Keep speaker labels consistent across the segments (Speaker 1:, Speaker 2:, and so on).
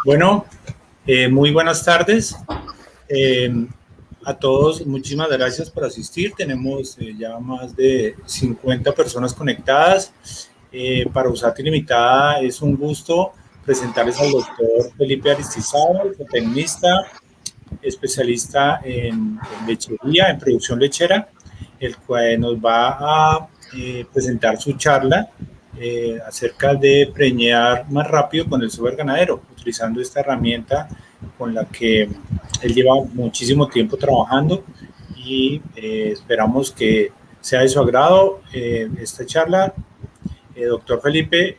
Speaker 1: Bueno, muy buenas tardes a todos. Muchísimas gracias por asistir. Tenemos ya más de 50 personas conectadas. Para USAT Ilimitada es un gusto presentarles al doctor Felipe Aristizábal, zootecnista, especialista en lechería, en producción lechera, el cual nos va a presentar su charla acerca de preñar más rápido con el software ganadero, utilizando esta herramienta con la que él lleva muchísimo tiempo trabajando y esperamos que sea de su agrado esta charla. Doctor Felipe,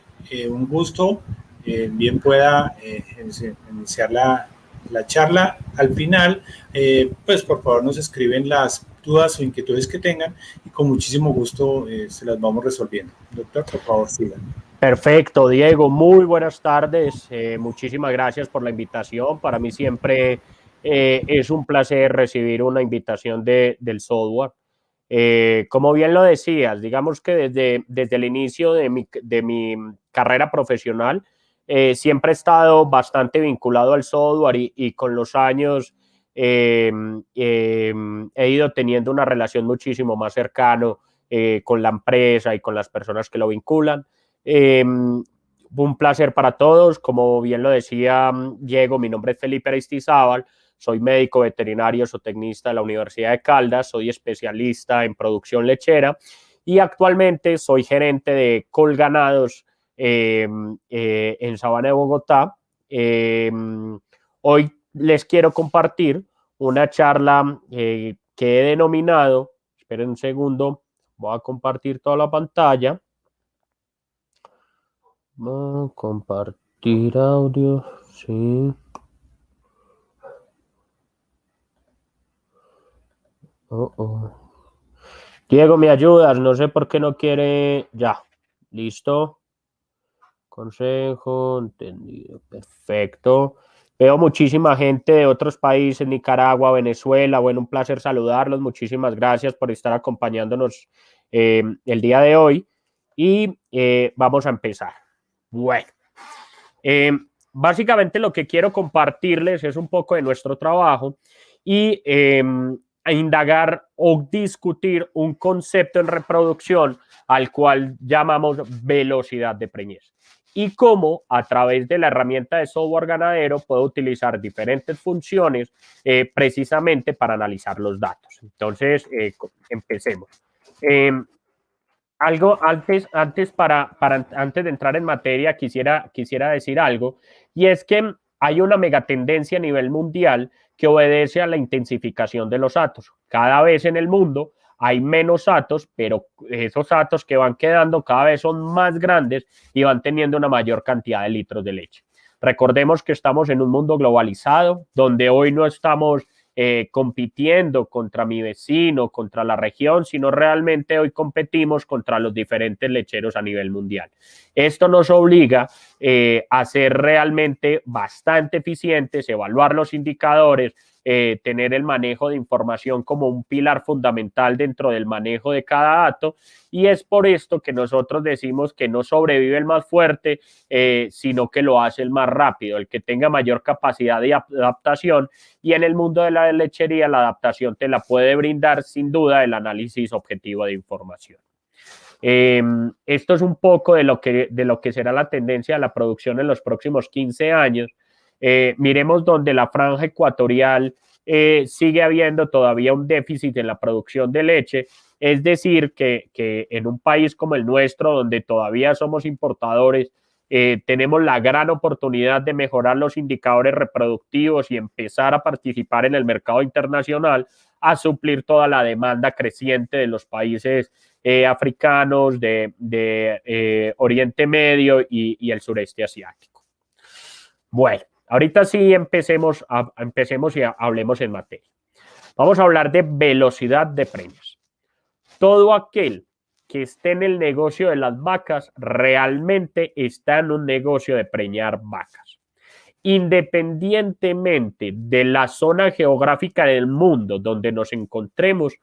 Speaker 1: un gusto. Bien pueda iniciar la charla. Al final, pues por favor nos escriben las dudas o inquietudes que tengan y con muchísimo gusto se las vamos resolviendo. Doctor, por favor, sigan.
Speaker 2: Perfecto, Diego, muy buenas tardes. Muchísimas gracias por la invitación. Para mí siempre es un placer recibir una invitación del software. Como bien lo decías, digamos que desde el inicio de mi carrera profesional, siempre he estado bastante vinculado al software y con los años he ido teniendo una relación muchísimo más cercana con la empresa y con las personas que lo vinculan. Un placer para todos. Como bien lo decía Diego, mi nombre es Felipe Aristizábal. Soy médico veterinario zootecnista de la Universidad de Caldas, soy especialista en producción lechera y actualmente soy gerente de Colganados en Sabana de Bogotá. Hoy les quiero compartir una charla que he denominado, esperen un segundo, voy a compartir toda la pantalla. Voy a compartir audio, sí. Diego, ¿me ayudas? No sé por qué no quiere. Ya, listo. Consejo, entendido. Perfecto. Veo muchísima gente de otros países, Nicaragua, Venezuela. Bueno, un placer saludarlos. Muchísimas gracias por estar acompañándonos el día de hoy. Y vamos a empezar. Bueno, básicamente lo que quiero compartirles es un poco de nuestro trabajo y a indagar o discutir un concepto en reproducción al cual llamamos velocidad de preñez y cómo a través de la herramienta de software ganadero puedo utilizar diferentes funciones precisamente para analizar los datos. Entonces, empecemos. Algo antes de entrar en materia, quisiera decir algo, y es que hay una megatendencia a nivel mundial que obedece a la intensificación de los atos. Cada vez en el mundo hay menos atos, pero esos atos que van quedando cada vez son más grandes y van teniendo una mayor cantidad de litros de leche. Recordemos que estamos en un mundo globalizado, donde hoy no estamos compitiendo contra mi vecino, contra la región, sino realmente hoy competimos contra los diferentes lecheros a nivel mundial. Esto nos obliga a ser realmente bastante eficientes, evaluar los indicadores, tener el manejo de información como un pilar fundamental dentro del manejo de cada dato, y es por esto que nosotros decimos que no sobrevive el más fuerte, sino que lo hace el más rápido, el que tenga mayor capacidad de adaptación, y en el mundo de la lechería la adaptación te la puede brindar sin duda el análisis objetivo de información. Esto es un poco de lo que será la tendencia de la producción en los próximos 15 años. Miremos donde la franja ecuatorial sigue habiendo todavía un déficit en la producción de leche, es decir, que en un país como el nuestro, donde todavía somos importadores, tenemos la gran oportunidad de mejorar los indicadores reproductivos y empezar a participar en el mercado internacional, a suplir toda la demanda creciente de los países africanos, de Oriente Medio y el sureste asiático. Bueno, ahorita sí empecemos y hablemos en materia. Vamos a hablar de velocidad de preñez. Todo aquel que esté en el negocio de las vacas realmente está en un negocio de preñar vacas. Independientemente de la zona geográfica del mundo donde nos encontremos,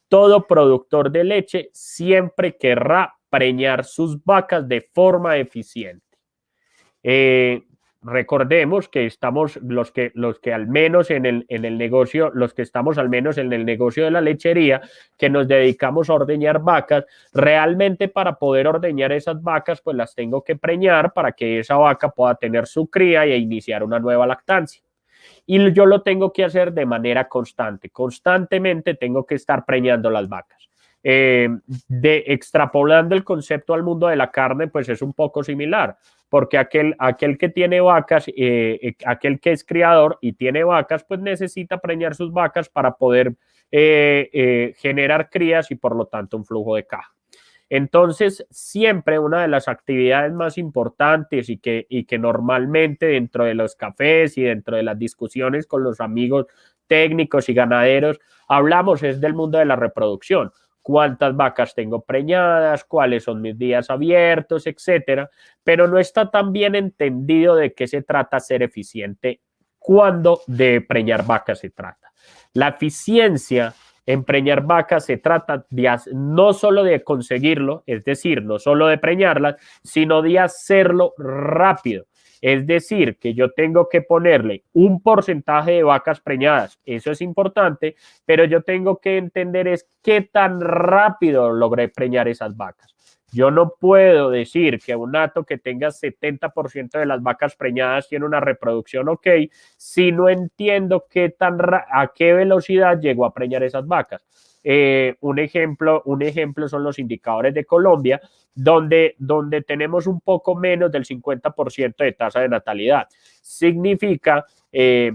Speaker 2: todo productor de leche siempre querrá preñar sus vacas de forma eficiente. Recordemos que estamos los que al menos en el negocio, los que estamos al menos en el negocio de la lechería, que nos dedicamos a ordeñar vacas, realmente para poder ordeñar esas vacas, pues las tengo que preñar para que esa vaca pueda tener su cría e iniciar una nueva lactancia. Y yo lo tengo que hacer de manera constante. Constantemente tengo que estar preñando las vacas. Extrapolando el concepto al mundo de la carne, pues es un poco similar, porque aquel que tiene vacas, aquel que es criador y tiene vacas, pues necesita preñar sus vacas para poder generar crías y por lo tanto un flujo de caja. Entonces, siempre una de las actividades más importantes y que normalmente dentro de los cafés y dentro de las discusiones con los amigos técnicos y ganaderos hablamos es del mundo de la reproducción. Cuántas vacas tengo preñadas, cuáles son mis días abiertos, etcétera, pero no está tan bien entendido de qué se trata ser eficiente cuando de preñar vacas se trata. La eficiencia en preñar vacas se trata no solo de conseguirlo, es decir, no solo de preñarlas, sino de hacerlo rápido. Es decir, que yo tengo que ponerle un porcentaje de vacas preñadas, eso es importante, pero yo tengo que entender es qué tan rápido logré preñar esas vacas. Yo no puedo decir que un hato que tenga 70% de las vacas preñadas tiene una reproducción ok, si no entiendo a qué velocidad llego a preñar esas vacas. Un ejemplo son los indicadores de Colombia, donde tenemos un poco menos del 50% de tasa de natalidad. Significa que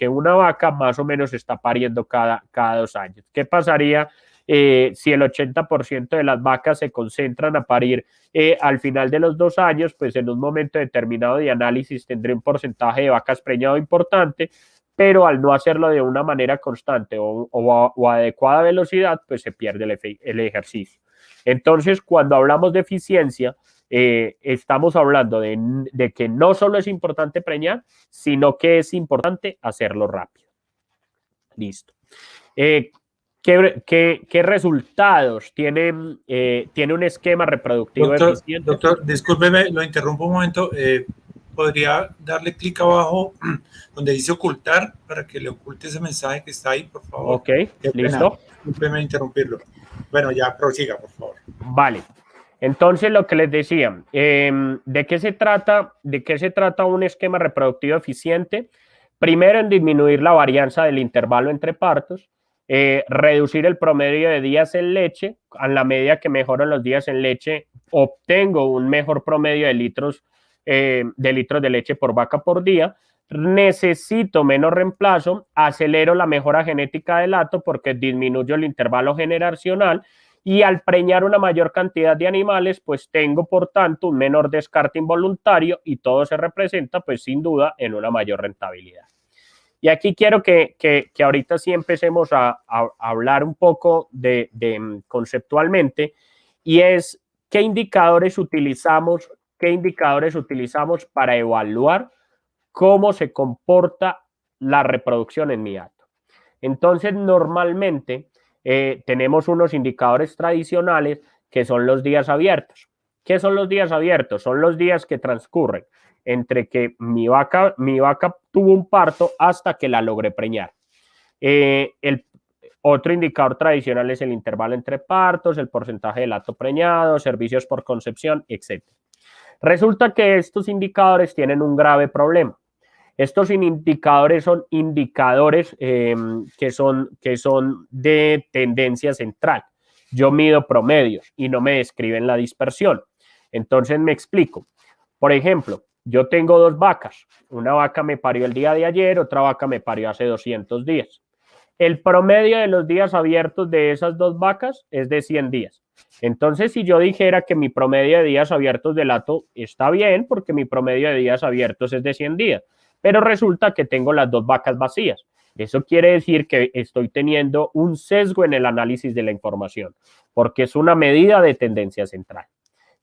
Speaker 2: una vaca más o menos está pariendo cada 2 años. ¿Qué pasaría si el 80% de las vacas se concentran a parir al final de los 2 años? Pues en un momento determinado de análisis tendré un porcentaje de vacas preñado importante, pero al no hacerlo de una manera constante o a adecuada velocidad, pues se pierde el ejercicio. Entonces, cuando hablamos de eficiencia, estamos hablando de que no solo es importante preñar, sino que es importante hacerlo rápido. Listo. ¿Qué resultados tiene un esquema reproductivo eficiente?
Speaker 1: Doctor, discúlpeme, lo interrumpo un momento. ¿Podría darle clic abajo donde dice ocultar para que le oculte ese mensaje que está ahí, por favor?
Speaker 2: Ok, listo.
Speaker 1: Discúlpeme interrumpirlo. Bueno, ya prosiga, por favor.
Speaker 2: Vale. Entonces, lo que les decía, ¿de qué se trata un esquema reproductivo eficiente? Primero, en disminuir la varianza del intervalo entre partos, reducir el promedio de días en leche. A la medida que mejoran los días en leche, obtengo un mejor promedio de litros de leche por vaca por día. Necesito menos reemplazo, acelero la mejora genética del hato porque disminuyo el intervalo generacional y al preñar una mayor cantidad de animales, pues tengo por tanto un menor descarte involuntario y todo se representa pues sin duda en una mayor rentabilidad. Y aquí quiero que ahorita sí empecemos a hablar un poco de conceptualmente, y es qué indicadores utilizamos para evaluar cómo se comporta la reproducción en mi hato. Entonces, normalmente tenemos unos indicadores tradicionales que son los días abiertos. ¿Qué son los días abiertos? Son los días que transcurren entre que mi vaca tuvo un parto hasta que la logré preñar. El otro indicador tradicional es el intervalo entre partos, el porcentaje del hato preñado, servicios por concepción, etc. Resulta que estos indicadores tienen un grave problema. Estos indicadores son indicadores que son de tendencia central. Yo mido promedios y no me describen la dispersión. Entonces me explico. Por ejemplo, yo tengo 2 vacas. Una vaca me parió el día de ayer, otra vaca me parió hace 200 días. El promedio de los días abiertos de esas 2 vacas es de 100 días. Entonces, si yo dijera que mi promedio de días abiertos del hato está bien, porque mi promedio de días abiertos es de 100 días, pero resulta que tengo las 2 vacas vacías. Eso quiere decir que estoy teniendo un sesgo en el análisis de la información, porque es una medida de tendencia central.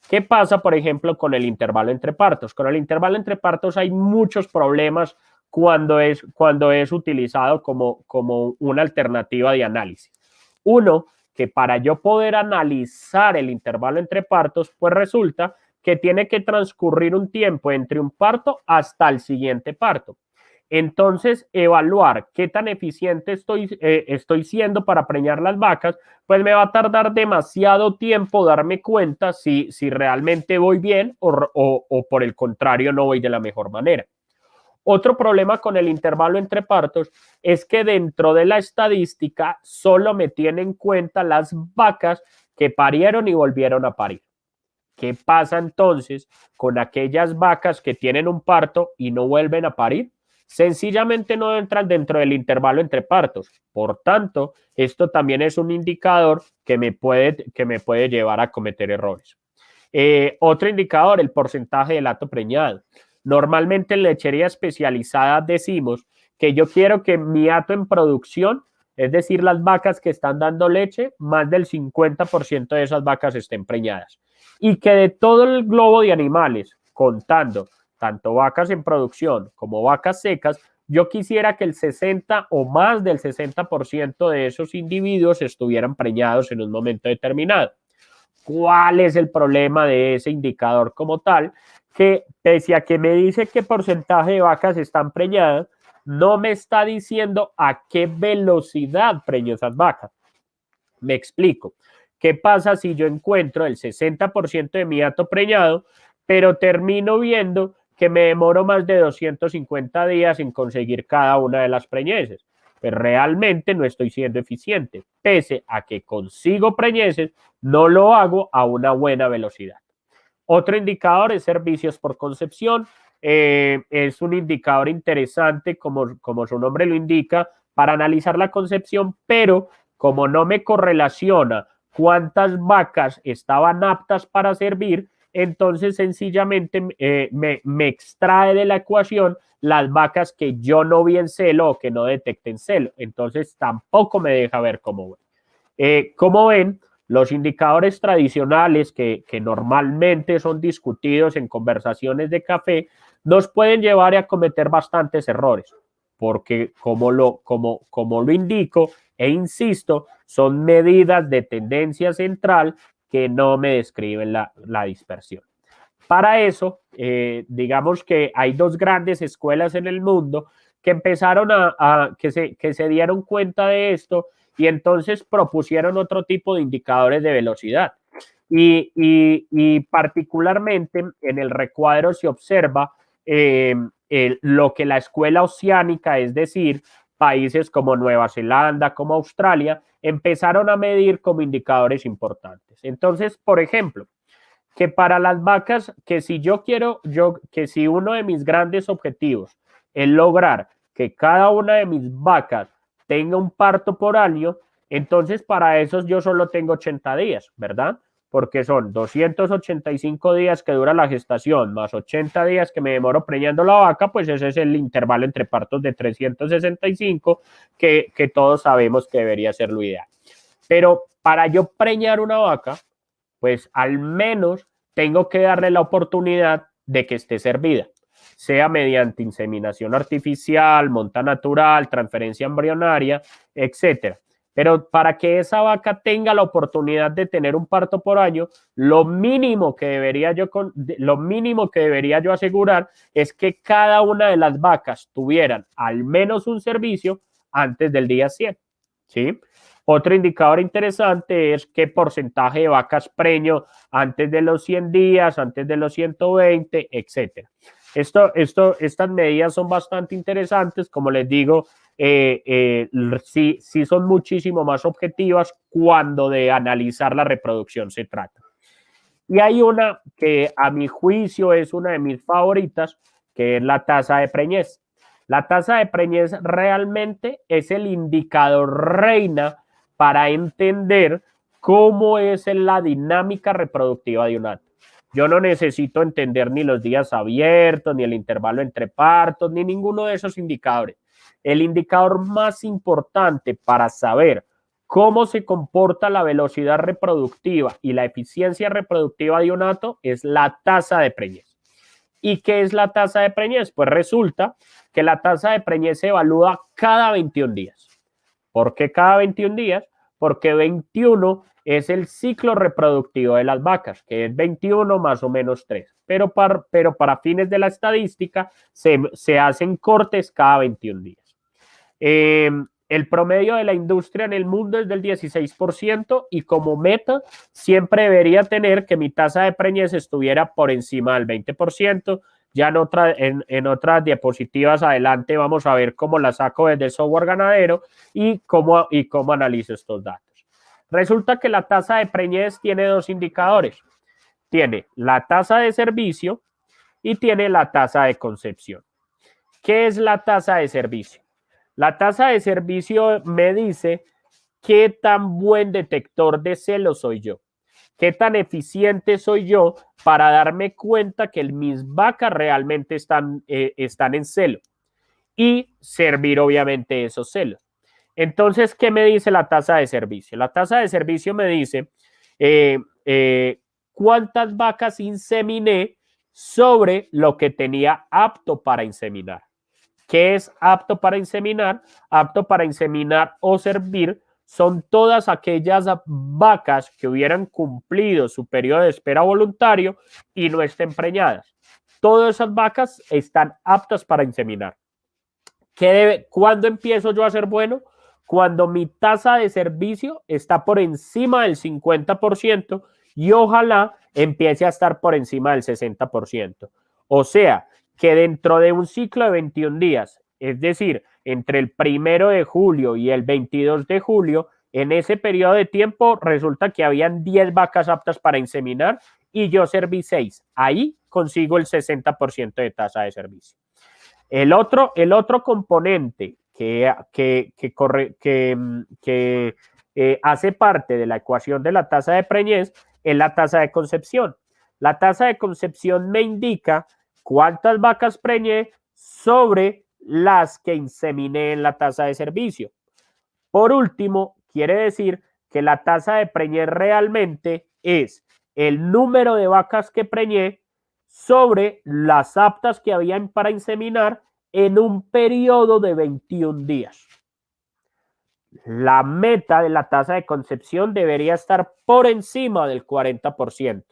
Speaker 2: ¿Qué pasa, por ejemplo, con el intervalo entre partos? Con el intervalo entre partos hay muchos problemas cuando es utilizado como una alternativa de análisis. Uno, que para yo poder analizar el intervalo entre partos, pues resulta que tiene que transcurrir un tiempo entre un parto hasta el siguiente parto. Entonces, evaluar qué tan eficiente estoy siendo para preñar las vacas, pues me va a tardar demasiado tiempo darme cuenta si realmente voy bien o por el contrario no voy de la mejor manera. Otro problema con el intervalo entre partos es que dentro de la estadística solo me tienen en cuenta las vacas que parieron y volvieron a parir. ¿Qué pasa entonces con aquellas vacas que tienen un parto y no vuelven a parir? Sencillamente no entran dentro del intervalo entre partos. Por tanto, esto también es un indicador que me puede llevar a cometer errores. Otro indicador, el porcentaje de lato preñado. Normalmente en lechería especializada decimos que yo quiero que mi hato en producción, es decir, las vacas que están dando leche, más del 50% de esas vacas estén preñadas. Y que de todo el globo de animales, contando tanto vacas en producción como vacas secas, yo quisiera que el 60 o más del 60% de esos individuos estuvieran preñados en un momento determinado. ¿Cuál es el problema de ese indicador como tal? Que pese a que me dice qué porcentaje de vacas están preñadas, no me está diciendo a qué velocidad preño esas vacas. Me explico. ¿Qué pasa si yo encuentro el 60% de mi hato preñado, pero termino viendo que me demoro más de 250 días en conseguir cada una de las preñeces? Pues realmente no estoy siendo eficiente. Pese a que consigo preñeces, no lo hago a una buena velocidad. Otro indicador es servicios por concepción. Es un indicador interesante, como su nombre lo indica, para analizar la concepción, pero como no me correlaciona cuántas vacas estaban aptas para servir, entonces sencillamente me extrae de la ecuación las vacas que yo no vi en celo o que no detecten celo. Entonces tampoco me deja ver cómo ven. Como ven, los indicadores tradicionales que normalmente son discutidos en conversaciones de café nos pueden llevar a cometer bastantes errores, porque como lo indico e insisto, son medidas de tendencia central que no me describen la dispersión. Para eso, digamos que hay dos grandes escuelas en el mundo que empezaron que se dieron cuenta de esto y entonces propusieron otro tipo de indicadores de velocidad. Y particularmente en el recuadro se observa lo que la escuela oceánica, es decir, países como Nueva Zelanda, como Australia, empezaron a medir como indicadores importantes. Entonces, por ejemplo, que para las vacas, que si que si uno de mis grandes objetivos es lograr que cada una de mis vacas tenga un parto por año, entonces para eso yo solo tengo 80 días, ¿verdad? Porque son 285 días que dura la gestación, más 80 días que me demoro preñando la vaca, pues ese es el intervalo entre partos de 365 que todos sabemos que debería ser lo ideal. Pero para yo preñar una vaca, pues al menos tengo que darle la oportunidad de que esté servida, sea mediante inseminación artificial, monta natural, transferencia embrionaria, etcétera. Pero para que esa vaca tenga la oportunidad de tener un parto por año, lo mínimo que debería yo asegurar es que cada una de las vacas tuvieran al menos un servicio antes del día 100, ¿sí? Otro indicador interesante es qué porcentaje de vacas preño antes de los 100 días, antes de los 120, etcétera. Estas medidas son bastante interesantes, como les digo, sí son muchísimo más objetivas cuando de analizar la reproducción se trata. Y hay una que a mi juicio es una de mis favoritas, que es la tasa de preñez. La tasa de preñez realmente es el indicador reina para entender cómo es la dinámica reproductiva de un hato. Yo no necesito entender ni los días abiertos, ni el intervalo entre partos, ni ninguno de esos indicadores. El indicador más importante para saber cómo se comporta la velocidad reproductiva y la eficiencia reproductiva de un hato es la tasa de preñez. ¿Y qué es la tasa de preñez? Pues resulta que la tasa de preñez se evalúa cada 21 días. ¿Por qué cada 21 días? Porque 21 es el ciclo reproductivo de las vacas, que es 21 más o menos 3. Pero para fines de la estadística se hacen cortes cada 21 días. El promedio de la industria en el mundo es del 16% y como meta siempre debería tener que mi tasa de preñez estuviera por encima del 20%. Ya en otras diapositivas adelante vamos a ver cómo la saco desde el software ganadero y cómo analizo estos datos. Resulta que la tasa de preñez tiene dos indicadores. Tiene la tasa de servicio y tiene la tasa de concepción. ¿Qué es la tasa de servicio? La tasa de servicio me dice qué tan buen detector de celos soy yo, qué tan eficiente soy yo para darme cuenta que mis vacas realmente están en celo y servir obviamente esos celos. Entonces, ¿qué me dice la tasa de servicio? La tasa de servicio me dice cuántas vacas inseminé sobre lo que tenía apto para inseminar. ¿Qué es apto para inseminar? Apto para inseminar o servir son todas aquellas vacas que hubieran cumplido su periodo de espera voluntario y no estén preñadas. Todas esas vacas están aptas para inseminar. ¿Cuándo empiezo yo a ser bueno? Cuando mi tasa de servicio está por encima del 50% y ojalá empiece a estar por encima del 60%. O sea, que dentro de un ciclo de 21 días, es decir, entre el 1 de julio y el 22 de julio, en ese periodo de tiempo resulta que habían 10 vacas aptas para inseminar y yo serví 6. Ahí consigo el 60% de tasa de servicio. El otro componente que hace parte de la ecuación de la tasa de preñez es la tasa de concepción. La tasa de concepción me indica cuántas vacas preñé sobre las que inseminé en la tasa de servicio. Por último, quiere decir que la tasa de preñez realmente es el número de vacas que preñé sobre las aptas que habían para inseminar en un periodo de 21 días. La meta de la tasa de concepción debería estar por encima del 40%.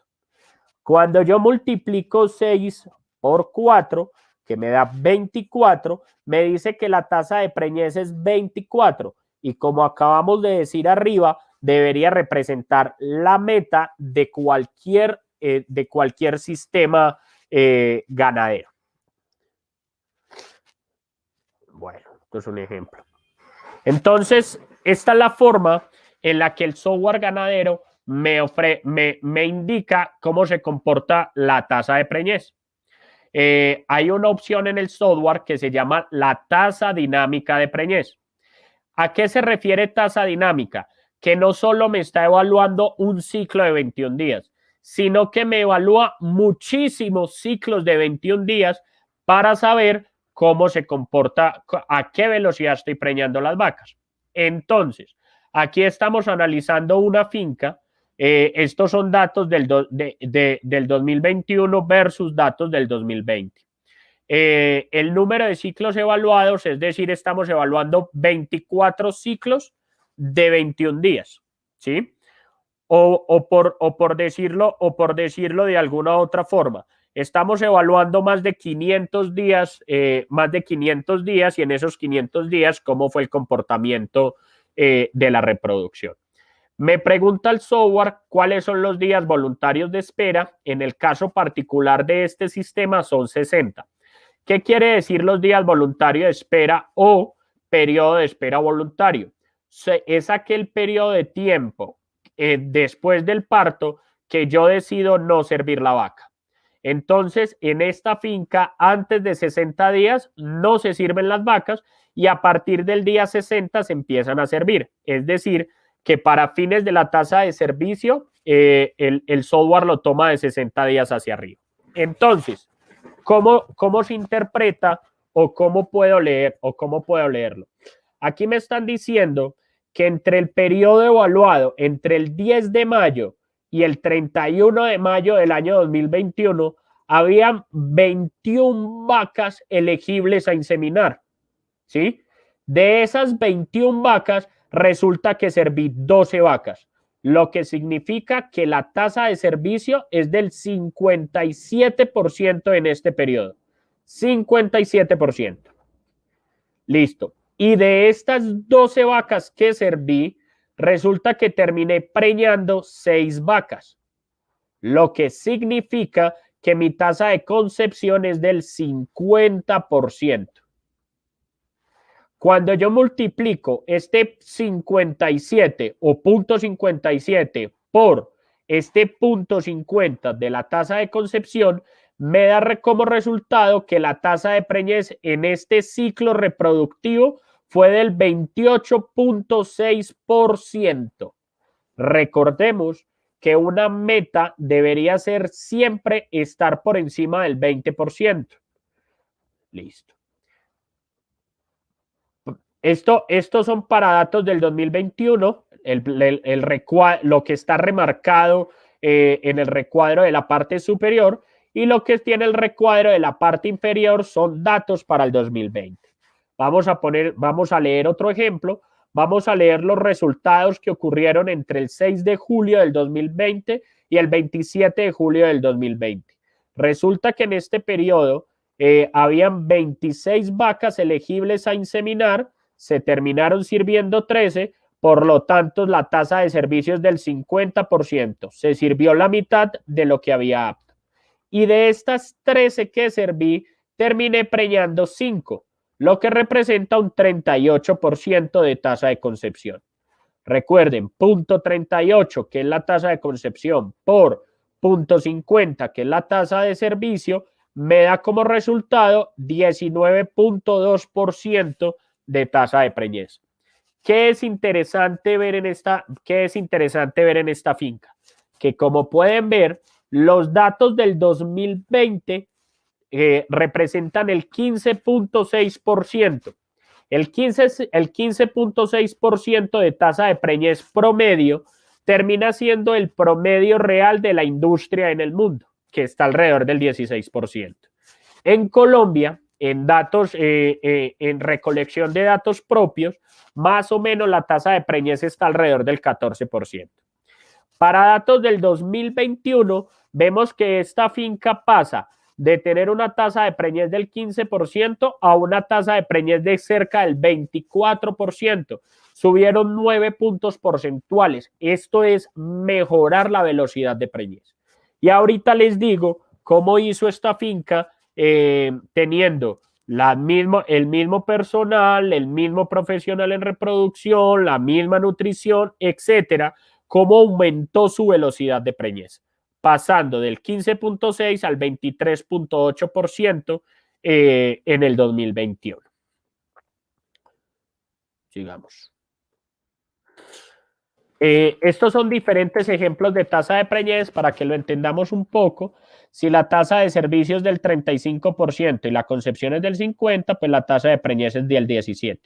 Speaker 2: Cuando yo multiplico 6 por 4, que me da 24, me dice que la tasa de preñez es 24. Y como acabamos de decir arriba, debería representar la meta de cualquier sistema ganadero. Bueno, esto es un ejemplo. Entonces, esta es la forma en la que el software ganadero me indica cómo se comporta la tasa de preñez. Hay una opción en el software que se llama la tasa dinámica de preñez. ¿A qué se refiere tasa dinámica? Que no solo me está evaluando un ciclo de 21 días, sino que me evalúa muchísimos ciclos de 21 días para saber cómo se comporta, a qué velocidad estoy preñando las vacas. Entonces, aquí estamos analizando una finca. Estos son datos del 2021 versus datos del 2020. El número de ciclos evaluados, es decir, estamos evaluando 24 ciclos de 21 días, ¿sí? O por decirlo de alguna otra forma, estamos evaluando más de 500 días y en esos 500 días cómo fue el comportamiento de la reproducción. Me pregunta el software cuáles son los días voluntarios de espera. En el caso particular de este sistema son 60. ¿Qué quiere decir los días voluntarios de espera o periodo de espera voluntario? Es aquel periodo de tiempo después del parto que yo decido no servir la vaca. Entonces, en esta finca, antes de 60 días no se sirven las vacas y a partir del día 60 se empiezan a servir. Es decir, que para fines de la tasa de servicio, el software lo toma de 60 días hacia arriba. Entonces, ¿cómo se interpreta o cómo puedo leerlo? Aquí me están diciendo que entre el periodo evaluado, entre el 10 de mayo y el 31 de mayo del año 2021, habían 21 vacas elegibles a inseminar, ¿sí? De esas 21 vacas, resulta que serví 12 vacas. lo que significa que la tasa de servicio es del 57% en este periodo. 57%. Listo. Y de estas 12 vacas que serví, resulta que terminé preñando 6 vacas, lo que significa que mi tasa de concepción es del 50%. Cuando yo multiplico este 57 o 0.57 por este 0.50 de la tasa de concepción, me da como resultado que la tasa de preñez en este ciclo reproductivo fue del 28.6%. Recordemos que una meta debería ser siempre estar por encima del 20%. Listo. Estos son para datos del 2021, lo que está remarcado en el recuadro de la parte superior, y lo que tiene el recuadro de la parte inferior son datos para el 2020. Vamos a leer otro ejemplo. Vamos a leer los resultados que ocurrieron entre el 6 de julio del 2020 y el 27 de julio del 2020. Resulta que en este periodo habían 26 vacas elegibles a inseminar, se terminaron sirviendo 13, por lo tanto la tasa de servicio es del 50%. Se sirvió la mitad de lo que había apto. Y de estas 13 que serví, terminé preñando 5, lo que representa un 38% de tasa de concepción. Recuerden, 0.38, que es la tasa de concepción, por 0.50, que es la tasa de servicio, me da como resultado 19.2% de tasa de preñez. ¿Qué es interesante ver en esta finca? Que como pueden ver, los datos del 2020 representan el 15.6%. El 15.6% de tasa de preñez promedio termina siendo el promedio real de la industria en el mundo, que está alrededor del 16%. En Colombia, en recolección de datos propios, más o menos la tasa de preñez está alrededor del 14%. Para datos del 2021, vemos que esta finca pasa de tener una tasa de preñez del 15% a una tasa de preñez de cerca del 24%. Subieron 9 puntos porcentuales. Esto es mejorar la velocidad de preñez. Y ahorita les digo cómo hizo esta finca teniendo el mismo personal, el mismo profesional en reproducción, la misma nutrición, etcétera, cómo aumentó su velocidad de preñez, pasando del 15.6 al 23.8% en el 2021. Sigamos. Estos son diferentes ejemplos de tasa de preñez para que lo entendamos un poco. Si la tasa de servicio es del 35% y la concepción es del 50%, pues la tasa de preñez es del 17%.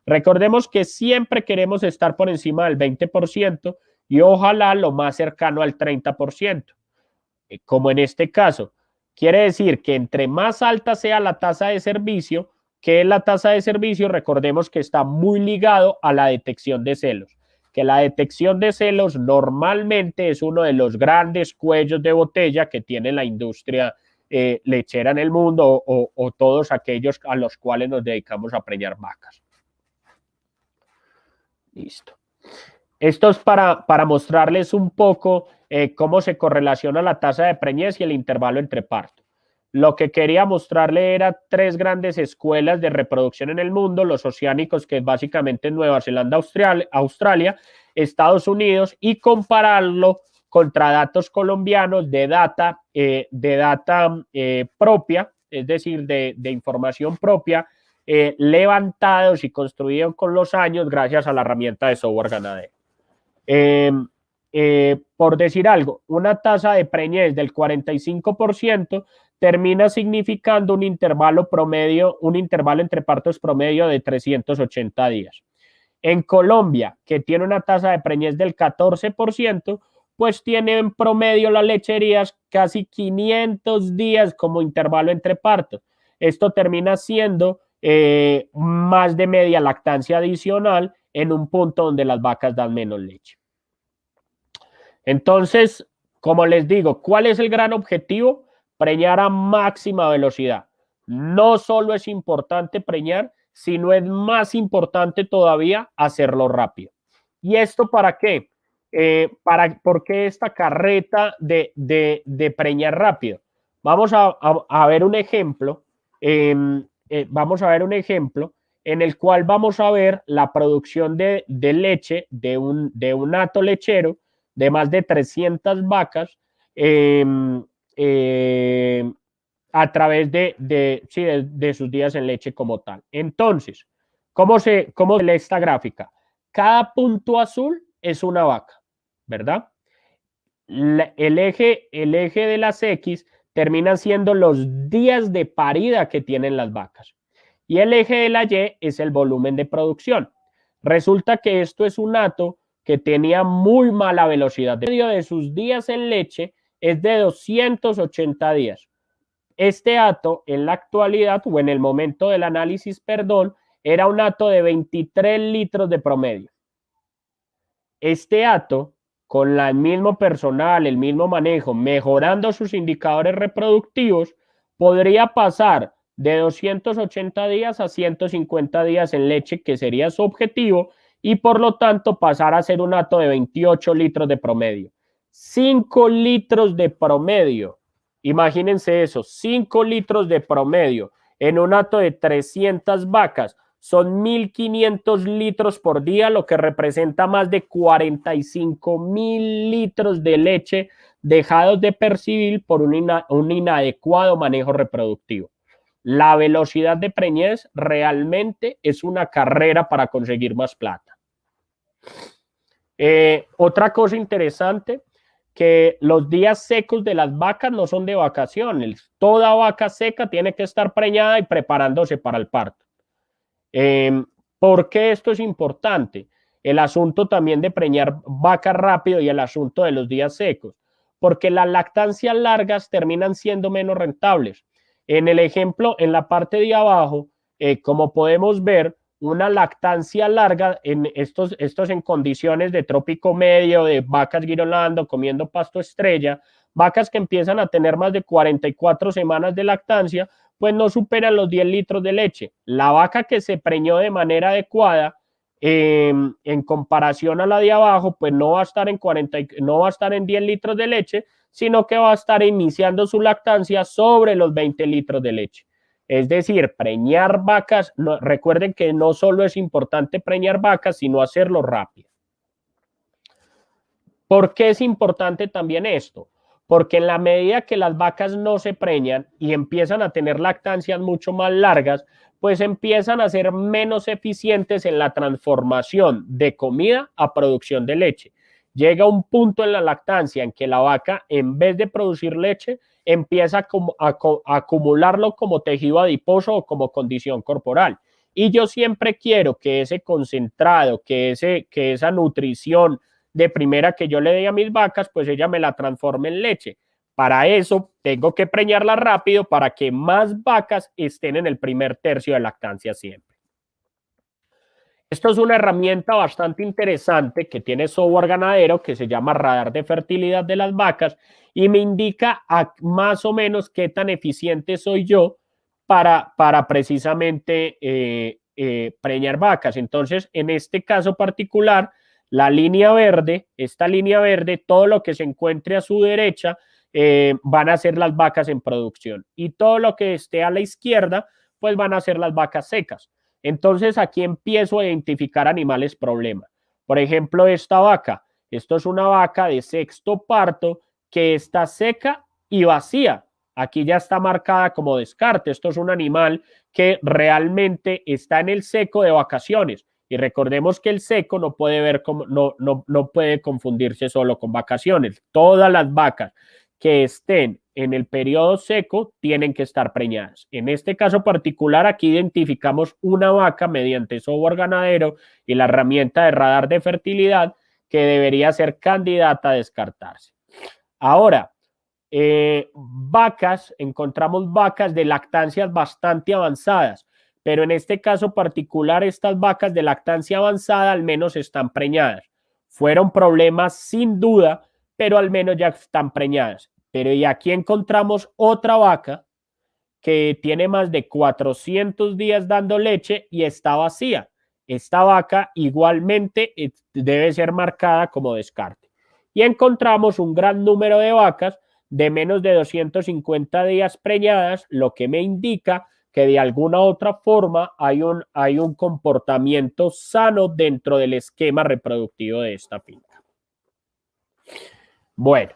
Speaker 2: Recordemos que siempre queremos estar por encima del 20% y ojalá lo más cercano al 30%. Como en este caso, quiere decir que entre más alta sea la tasa de servicio, ¿qué es la tasa de servicio? Recordemos que está muy ligado a la detección de celos, que la detección de celos normalmente es uno de los grandes cuellos de botella que tiene la industria lechera en el mundo o todos aquellos a los cuales nos dedicamos a preñar vacas. Listo. Esto es para mostrarles un poco cómo se correlaciona la tasa de preñez y el intervalo entre parto. Lo que quería mostrarle era 3 grandes escuelas de reproducción en el mundo, los oceánicos, que es básicamente Nueva Zelanda, Australia, Estados Unidos, y compararlo contra datos colombianos de data propia, es decir, de información propia, levantados y construidos con los años gracias a la herramienta de software ganadero. Por decir algo, una tasa de preñez del 45% termina significando un intervalo entre partos promedio de 380 días. En Colombia, que tiene una tasa de preñez del 14%, pues tiene en promedio las lecherías casi 500 días como intervalo entre partos. Esto termina siendo más de media lactancia adicional en un punto donde las vacas dan menos leche. Entonces, como les digo, ¿cuál es el gran objetivo? Preñar a máxima velocidad. No solo es importante preñar, sino es más importante todavía hacerlo rápido. ¿Y esto para qué? ¿Por qué esta carreta de preñar rápido? Vamos a ver un ejemplo. Vamos a ver un ejemplo en el cual vamos a ver la producción de leche de un hato lechero de más de 300 vacas eh, eh, a través de sus días en leche como tal. Entonces, ¿cómo lee esta gráfica? Cada punto azul es una vaca, ¿verdad? El eje de las X terminan siendo los días de parida que tienen las vacas. Y el eje de la Y es el volumen de producción. Resulta que esto es un hato que tenía muy mala velocidad. El medio de sus días en leche es de 280 días. Este hato en la actualidad, o en el momento del análisis, perdón, era un hato de 23 litros de promedio. Este hato, con el mismo personal, el mismo manejo, mejorando sus indicadores reproductivos, podría pasar de 280 días a 150 días en leche, que sería su objetivo, y por lo tanto pasar a ser un hato de 28 litros de promedio. 5 litros de promedio. Imagínense eso, 5 litros de promedio en un hato de 300 vacas. Son 1.500 litros por día, lo que representa más de 45.000 litros de leche dejados de percibir por un inadecuado manejo reproductivo. La velocidad de preñez realmente es una carrera para conseguir más plata. Otra cosa interesante, que los días secos de las vacas no son de vacaciones. Toda vaca seca tiene que estar preñada y preparándose para el parto. ¿Por qué esto es importante? El asunto también de preñar vacas rápido y el asunto de los días secos, porque las lactancias largas terminan siendo menos rentables. En el ejemplo, en la parte de abajo, como podemos ver, una lactancia larga en estos en condiciones de trópico medio, de vacas girolando, comiendo pasto estrella, vacas que empiezan a tener más de 44 semanas de lactancia, pues no superan los 10 litros de leche. La vaca que se preñó de manera adecuada, en comparación a la de abajo, pues no va a estar en 10 litros de leche, sino que va a estar iniciando su lactancia sobre los 20 litros de leche. Es decir, preñar vacas, recuerden que no solo es importante preñar vacas, sino hacerlo rápido. ¿Por qué es importante también esto? Porque en la medida que las vacas no se preñan y empiezan a tener lactancias mucho más largas, pues empiezan a ser menos eficientes en la transformación de comida a producción de leche. Llega un punto en la lactancia en que la vaca, en vez de producir leche, empieza a acumularlo como tejido adiposo o como condición corporal. Y yo siempre quiero que ese concentrado, que esa nutrición de primera que yo le dé a mis vacas, pues ella me la transforme en leche. Para eso tengo que preñarla rápido para que más vacas estén en el primer tercio de lactancia siempre. Esto es una herramienta bastante interesante que tiene software ganadero que se llama radar de fertilidad de las vacas y me indica más o menos qué tan eficiente soy yo para precisamente preñar vacas. Entonces, en este caso particular, la línea verde, esta línea verde, todo lo que se encuentre a su derecha van a ser las vacas en producción y todo lo que esté a la izquierda, pues van a ser las vacas secas. Entonces aquí empiezo a identificar animales problema. Por ejemplo, esta vaca. Esto es una vaca de sexto parto que está seca y vacía. Aquí ya está marcada como descarte. Esto es un animal que realmente está en el seco de vacaciones. Y recordemos que el seco no puede confundirse solo con vacaciones. Todas las vacas que estén en el periodo seco tienen que estar preñadas. En este caso particular, aquí identificamos una vaca mediante software ganadero y la herramienta de radar de fertilidad que debería ser candidata a descartarse. Ahora, encontramos vacas de lactancias bastante avanzadas, pero en este caso particular, estas vacas de lactancia avanzada al menos están preñadas. Fueron problemas sin duda, pero al menos ya están preñadas. Pero y aquí encontramos otra vaca que tiene más de 400 días dando leche y está vacía. Esta vaca igualmente debe ser marcada como descarte. Y encontramos un gran número de vacas de menos de 250 días preñadas, lo que me indica que de alguna otra forma hay un comportamiento sano dentro del esquema reproductivo de esta finca. Bueno,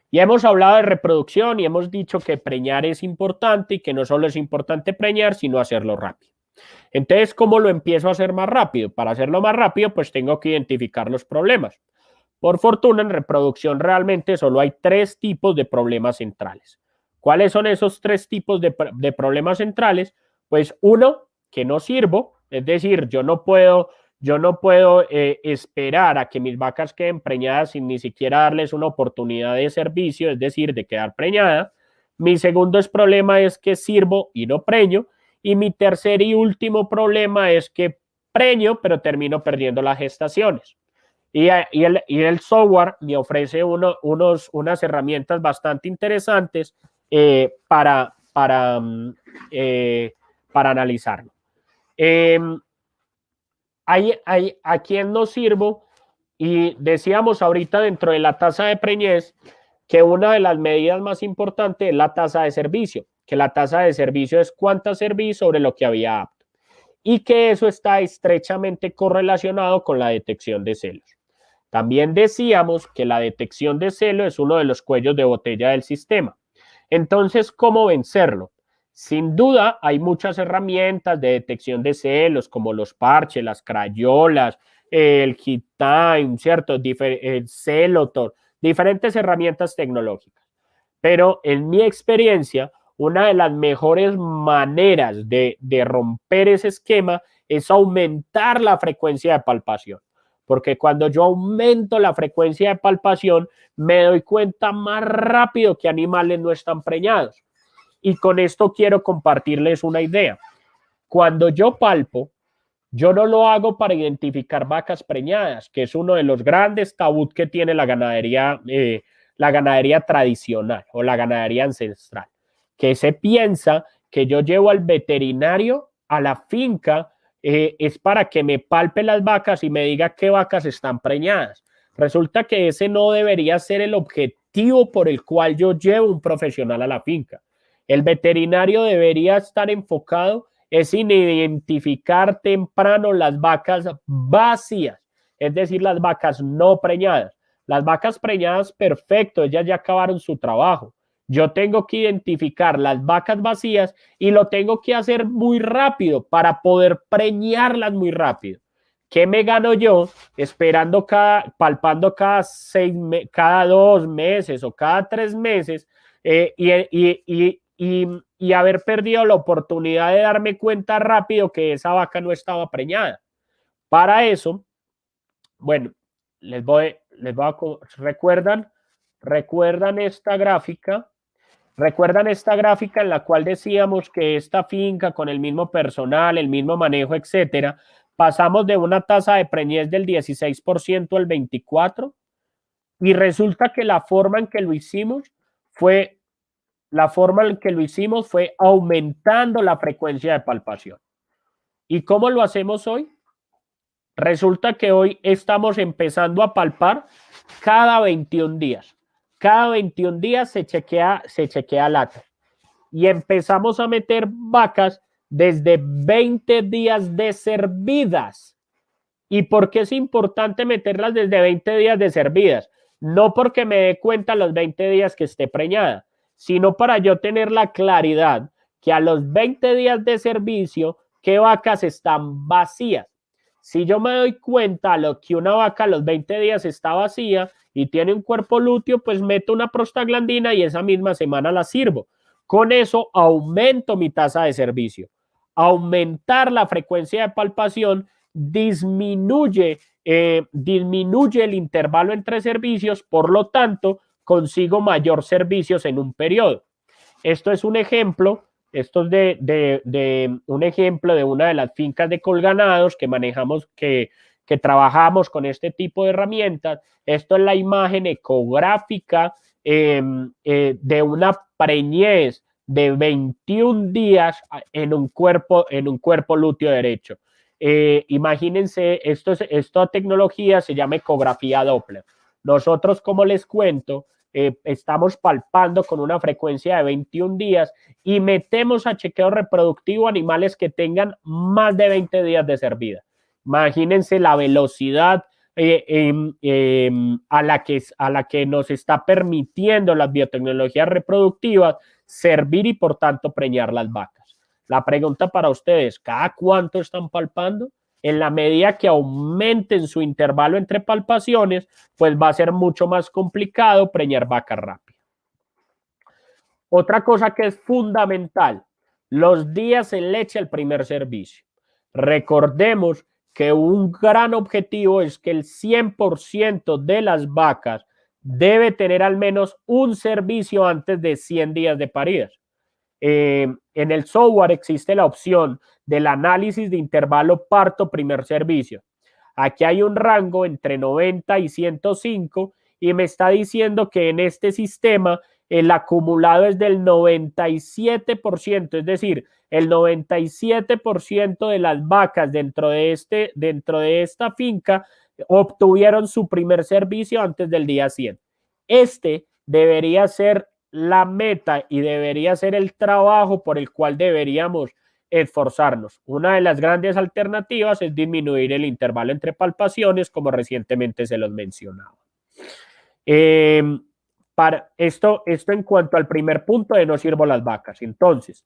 Speaker 2: ya hemos hablado de reproducción y hemos dicho que preñar es importante y que no solo es importante preñar, sino hacerlo rápido. Entonces, ¿cómo lo empiezo a hacer más rápido? Para hacerlo más rápido, pues tengo que identificar los problemas. Por fortuna, en reproducción realmente solo hay 3 tipos de problemas centrales. ¿Cuáles son esos 3 tipos de problemas centrales? Pues uno, que no sirvo, es decir, yo no puedo esperar a que mis vacas queden preñadas sin ni siquiera darles una oportunidad de servicio, es decir, de quedar preñada. Mi segundo problema es que sirvo y no preño. Y mi tercer y último problema es que preño, pero termino perdiendo las gestaciones. Y el software me ofrece unas herramientas bastante interesantes para analizarlo. ¿A quién no sirvo? Y decíamos ahorita dentro de la tasa de preñez que una de las medidas más importantes es la tasa de servicio, que la tasa de servicio es cuánta serví sobre lo que había apto, y que eso está estrechamente correlacionado con la detección de celos. También decíamos que la detección de celo es uno de los cuellos de botella del sistema. Entonces, ¿cómo vencerlo? Sin duda, hay muchas herramientas de detección de celos, como los parches, las crayolas, el Hit Time, ¿cierto? El Celotor, diferentes herramientas tecnológicas. Pero en mi experiencia, una de las mejores maneras de romper ese esquema es aumentar la frecuencia de palpación. Porque cuando yo aumento la frecuencia de palpación, me doy cuenta más rápido que animales no están preñados. Y con esto quiero compartirles una idea. Cuando yo palpo, yo no lo hago para identificar vacas preñadas, que es uno de los grandes tabús que tiene la ganadería tradicional o la ganadería ancestral, que se piensa que yo llevo al veterinario a la finca es para que me palpe las vacas y me diga qué vacas están preñadas. Resulta que ese no debería ser el objetivo por el cual yo llevo un profesional a la finca. El veterinario debería estar enfocado es en identificar temprano las vacas vacías, es decir, las vacas no preñadas. Las vacas preñadas, perfecto, ellas ya acabaron su trabajo. Yo tengo que identificar las vacas vacías y lo tengo que hacer muy rápido para poder preñarlas muy rápido. ¿Qué me gano yo esperando palpando cada 2 meses o cada 3 meses y haber perdido la oportunidad de darme cuenta rápido que esa vaca no estaba preñada? Para eso, bueno, ¿recuerdan esta gráfica? ¿Recuerdan esta gráfica en la cual decíamos que esta finca con el mismo personal, el mismo manejo, etcétera, pasamos de una tasa de preñez del 16% al 24%? Y resulta que la forma en que lo hicimos fue aumentando la frecuencia de palpación. ¿Y cómo lo hacemos hoy? Resulta que hoy estamos empezando a palpar cada 21 días. Cada 21 días se chequea lata. Y empezamos a meter vacas desde 20 días de servidas. ¿Y por qué es importante meterlas desde 20 días de servidas? No porque me dé cuenta los 20 días que esté preñada, sino para yo tener la claridad que a los 20 días de servicio, ¿qué vacas están vacías? Si yo me doy cuenta que una vaca a los 20 días está vacía y tiene un cuerpo lúteo, pues meto una prostaglandina y esa misma semana la sirvo. Con eso aumento mi tasa de servicio. Aumentar la frecuencia de palpación disminuye el intervalo entre servicios, por lo tanto, consigo mayor servicios en un periodo. Esto es un ejemplo. Esto es un ejemplo de una de las fincas de colganados que manejamos, que que trabajamos con este tipo de herramientas. Esto es la imagen ecográfica de una preñez de 21 días en un cuerpo lúteo derecho. Imagínense, esta tecnología se llama ecografía Doppler. Nosotros, como les cuento, estamos palpando con una frecuencia de 21 días y metemos a chequeo reproductivo animales que tengan más de 20 días de servida. Imagínense la velocidad a la que nos está permitiendo las biotecnologías reproductivas servir y por tanto preñar las vacas. La pregunta para ustedes, ¿cada cuánto están palpando? En la medida que aumenten su intervalo entre palpaciones, pues va a ser mucho más complicado preñar vacas rápidas. Otra cosa que es fundamental, los días en leche al primer servicio. Recordemos que un gran objetivo es que el 100% de las vacas debe tener al menos un servicio antes de 100 días de paridas. En el software existe la opción del análisis de intervalo parto primer servicio. Aquí hay un rango entre 90 y 105 y me está diciendo que en este sistema el acumulado es del 97%, es decir, el 97% de las vacas dentro de esta finca obtuvieron su primer servicio antes del día 100. Este debería ser la meta y debería ser el trabajo por el cual deberíamos esforzarnos. Una de las grandes alternativas es disminuir el intervalo entre palpaciones, como recientemente se los mencionaba. Para esto en cuanto al primer punto de no sirvo las vacas. Entonces,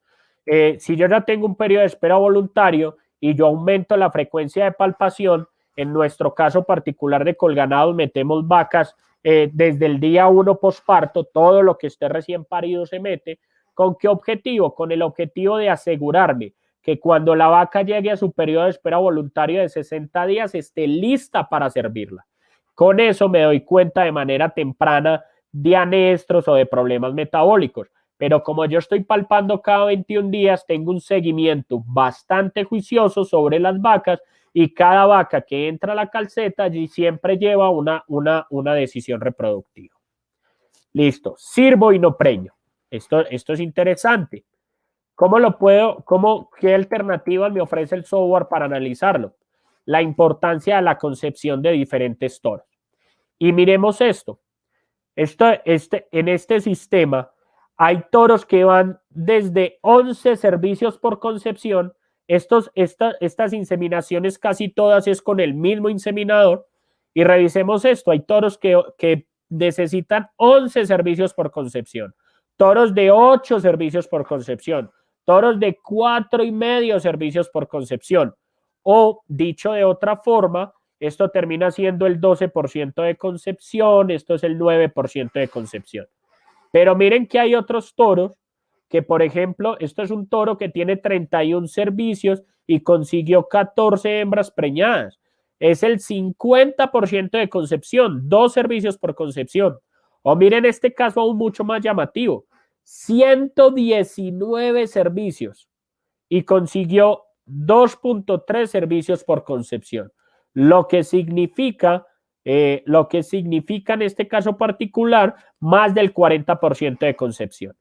Speaker 2: si yo ya tengo un periodo de espera voluntario y yo aumento la frecuencia de palpación, en nuestro caso particular de colganados metemos vacas desde el día 1 posparto, todo lo que esté recién parido se mete. ¿Con qué objetivo? Con el objetivo de asegurarme que cuando la vaca llegue a su periodo de espera voluntario de 60 días esté lista para servirla. Con eso me doy cuenta de manera temprana de anestros o de problemas metabólicos. Pero como yo estoy palpando cada 21 días, tengo un seguimiento bastante juicioso sobre las vacas y cada vaca que entra a la calceta allí siempre lleva una decisión reproductiva. Listo, sirvo y no preño. Esto es interesante. ¿Qué alternativas me ofrece el software para analizarlo? La importancia de la concepción de diferentes toros. Y miremos esto. En este sistema hay toros que van desde 11 servicios por concepción. Estas inseminaciones casi todas es con el mismo inseminador. Y revisemos esto. Hay toros que necesitan 11 servicios por concepción. Toros de 8 servicios por concepción. Toros de 4,5 servicios por concepción. O, dicho de otra forma, esto termina siendo el 12% de concepción, esto es el 9% de concepción. Pero miren que hay otros toros que, por ejemplo, esto es un toro que tiene 31 servicios y consiguió 14 hembras preñadas. Es el 50% de concepción, 2 servicios por concepción. O miren este caso aún mucho más llamativo, 119 servicios y consiguió 2,3 servicios por concepción. Lo que significa en este caso particular más del 40% de concepción.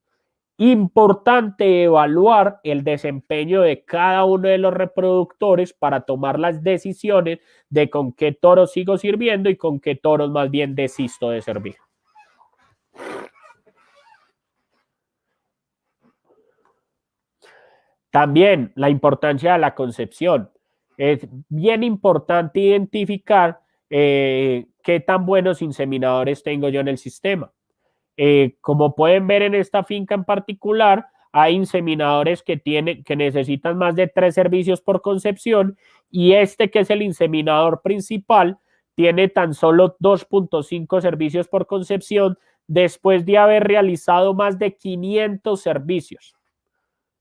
Speaker 2: Importante evaluar el desempeño de cada uno de los reproductores para tomar las decisiones de con qué toros sigo sirviendo y con qué toros más bien desisto de servir. También la importancia de la concepción. Es bien importante identificar qué tan buenos inseminadores tengo yo en el sistema. Como pueden ver en esta finca en particular, hay inseminadores que necesitan más de 3 servicios por concepción y este, que es el inseminador principal, tiene tan solo 2,5 servicios por concepción después de haber realizado más de 500 servicios.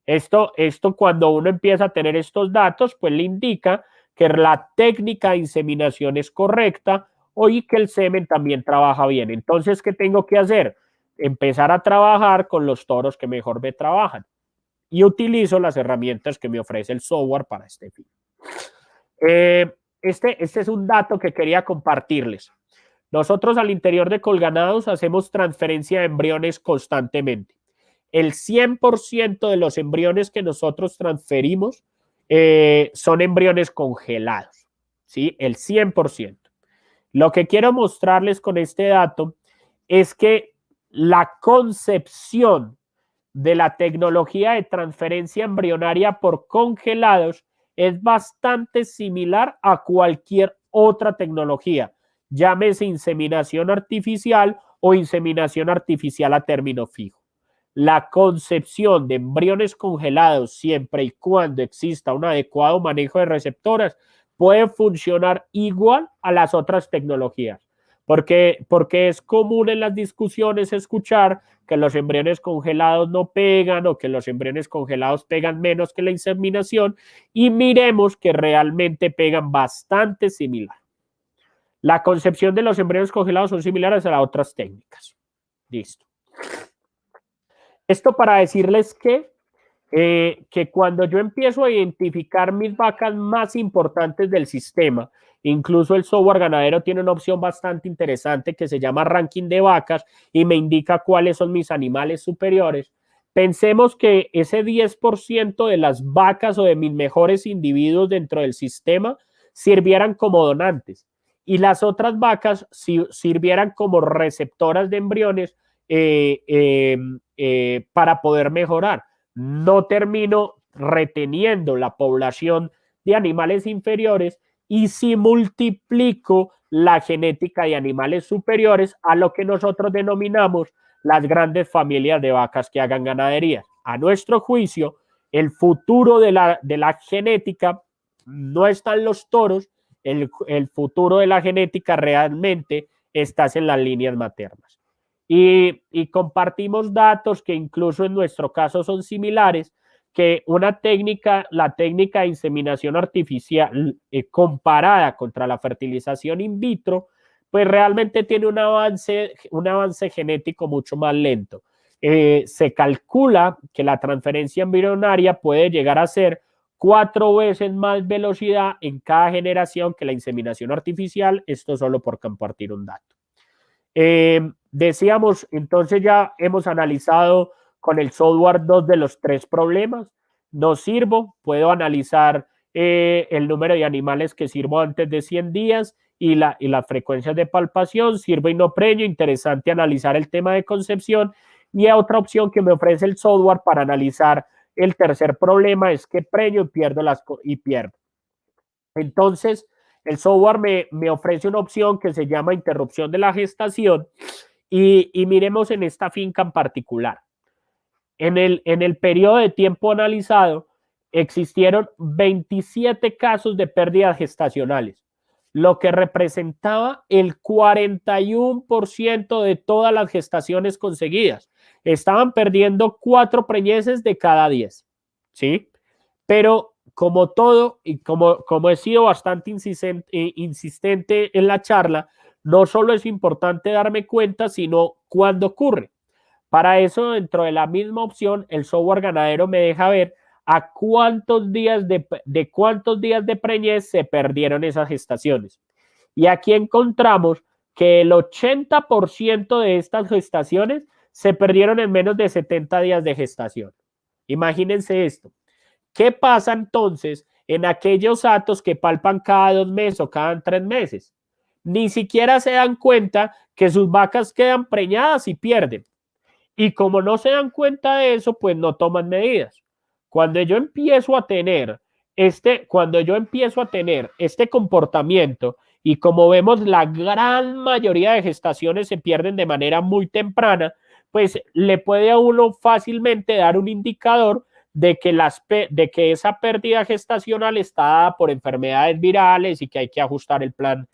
Speaker 2: Esto cuando uno empieza a tener estos datos, pues le indica que la técnica de inseminación es correcta y que el semen también trabaja bien. Entonces, ¿qué tengo que hacer? Empezar a trabajar con los toros que mejor me trabajan. Y utilizo las herramientas que me ofrece el software para este fin. este es un dato que quería compartirles. Nosotros al interior de Colganados hacemos transferencia de embriones constantemente. El 100% de los embriones que nosotros transferimos son embriones congelados, ¿sí? El 100%. Lo que quiero mostrarles con este dato es que la concepción de la tecnología de transferencia embrionaria por congelados es bastante similar a cualquier otra tecnología, llámese inseminación artificial o inseminación artificial a término fijo. La concepción de embriones congelados, siempre y cuando exista un adecuado manejo de receptoras, puede funcionar igual a las otras tecnologías. Porque es común en las discusiones escuchar que los embriones congelados no pegan o que los embriones congelados pegan menos que la inseminación, y miremos que realmente pegan bastante similar. La concepción de los embriones congelados son similares a las otras técnicas. Listo. Esto para decirles que cuando yo empiezo a identificar mis vacas más importantes del sistema, incluso el software ganadero tiene una opción bastante interesante que se llama ranking de vacas y me indica cuáles son mis animales superiores. Pensemos que ese 10% de las vacas o de mis mejores individuos dentro del sistema sirvieran como donantes y las otras vacas sirvieran como receptoras de embriones para poder mejorar. No termino reteniendo la población de animales inferiores y si multiplico la genética de animales superiores a lo que nosotros denominamos las grandes familias de vacas que hagan ganadería. A nuestro juicio, el futuro de la genética no está en los toros, el futuro de la genética realmente está en las líneas maternas. Y compartimos datos que incluso en nuestro caso son similares, que una técnica, la técnica de inseminación artificial comparada contra la fertilización in vitro, pues realmente tiene un avance genético mucho más lento. Se calcula que la transferencia embrionaria puede llegar a ser 4 veces más velocidad en cada generación que la inseminación artificial, esto solo por compartir un dato. Decíamos, entonces ya hemos analizado con el software 2 de los 3 problemas. No sirvo, puedo analizar el número de animales que sirvo antes de 100 días y las frecuencias de palpación. Sirvo y no preño, interesante analizar el tema de concepción. Y otra opción que me ofrece el software para analizar el tercer problema es que preño y pierdo. Entonces, el software me ofrece una opción que se llama interrupción de la gestación y miremos en esta finca en particular. En el periodo de tiempo analizado existieron 27 casos de pérdidas gestacionales, lo que representaba el 41% de todas las gestaciones conseguidas. Estaban perdiendo 4 preñeces de cada 10, ¿sí? Pero como todo, y como he sido bastante insistente en la charla, no solo es importante darme cuenta, sino cuándo ocurre. Para eso, dentro de la misma opción, el software ganadero me deja ver a cuántos días de preñez se perdieron esas gestaciones. Y aquí encontramos que el 80% de estas gestaciones se perdieron en menos de 70 días de gestación. Imagínense esto. ¿Qué pasa entonces en aquellos atos que palpan cada 2 meses o cada 3 meses? Ni siquiera se dan cuenta que sus vacas quedan preñadas y pierden. Y como no se dan cuenta de eso, pues no toman medidas. Cuando yo empiezo a tener este comportamiento y como vemos la gran mayoría de gestaciones se pierden de manera muy temprana, pues le puede a uno fácilmente dar un indicador de que esa pérdida gestacional está dada por enfermedades virales y que hay que ajustar el plan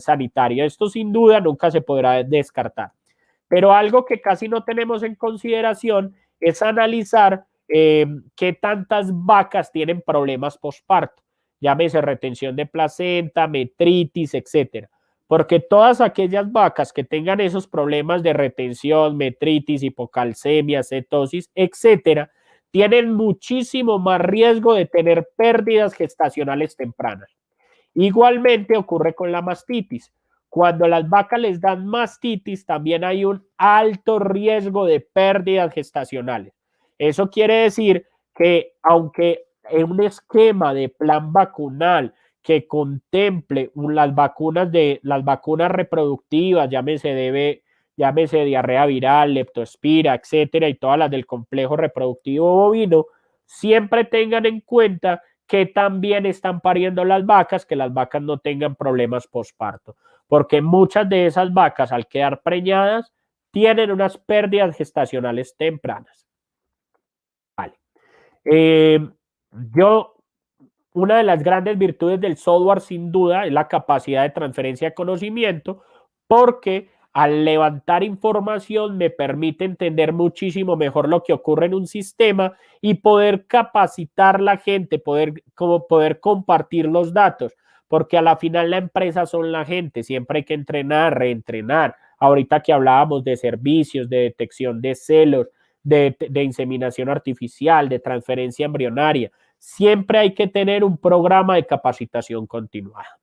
Speaker 2: sanitario. Esto sin duda nunca se podrá descartar. Pero algo que casi no tenemos en consideración es analizar qué tantas vacas tienen problemas postparto, llámese retención de placenta, metritis, etcétera. Porque todas aquellas vacas que tengan esos problemas de retención, metritis, hipocalcemia, cetosis, etcétera, tienen muchísimo más riesgo de tener pérdidas gestacionales tempranas. Igualmente ocurre con la mastitis. Cuando las vacas les dan mastitis, también hay un alto riesgo de pérdidas gestacionales. Eso quiere decir que aunque en un esquema de plan vacunal que contemple las vacunas reproductivas, llámese diarrea viral, leptospira, etcétera, y todas las del complejo reproductivo bovino, siempre tengan en cuenta que también están pariendo las vacas, que las vacas no tengan problemas posparto, porque muchas de esas vacas, al quedar preñadas, tienen unas pérdidas gestacionales tempranas. Vale. Una de las grandes virtudes del software, sin duda, es la capacidad de transferencia de conocimiento, porque al levantar información me permite entender muchísimo mejor lo que ocurre en un sistema y poder capacitar a la gente, poder compartir los datos, porque a la final la empresa son la gente, siempre hay que entrenar, reentrenar. Ahorita que hablábamos de servicios, de detección de celos, de inseminación artificial, de transferencia embrionaria, siempre hay que tener un programa de capacitación continuada.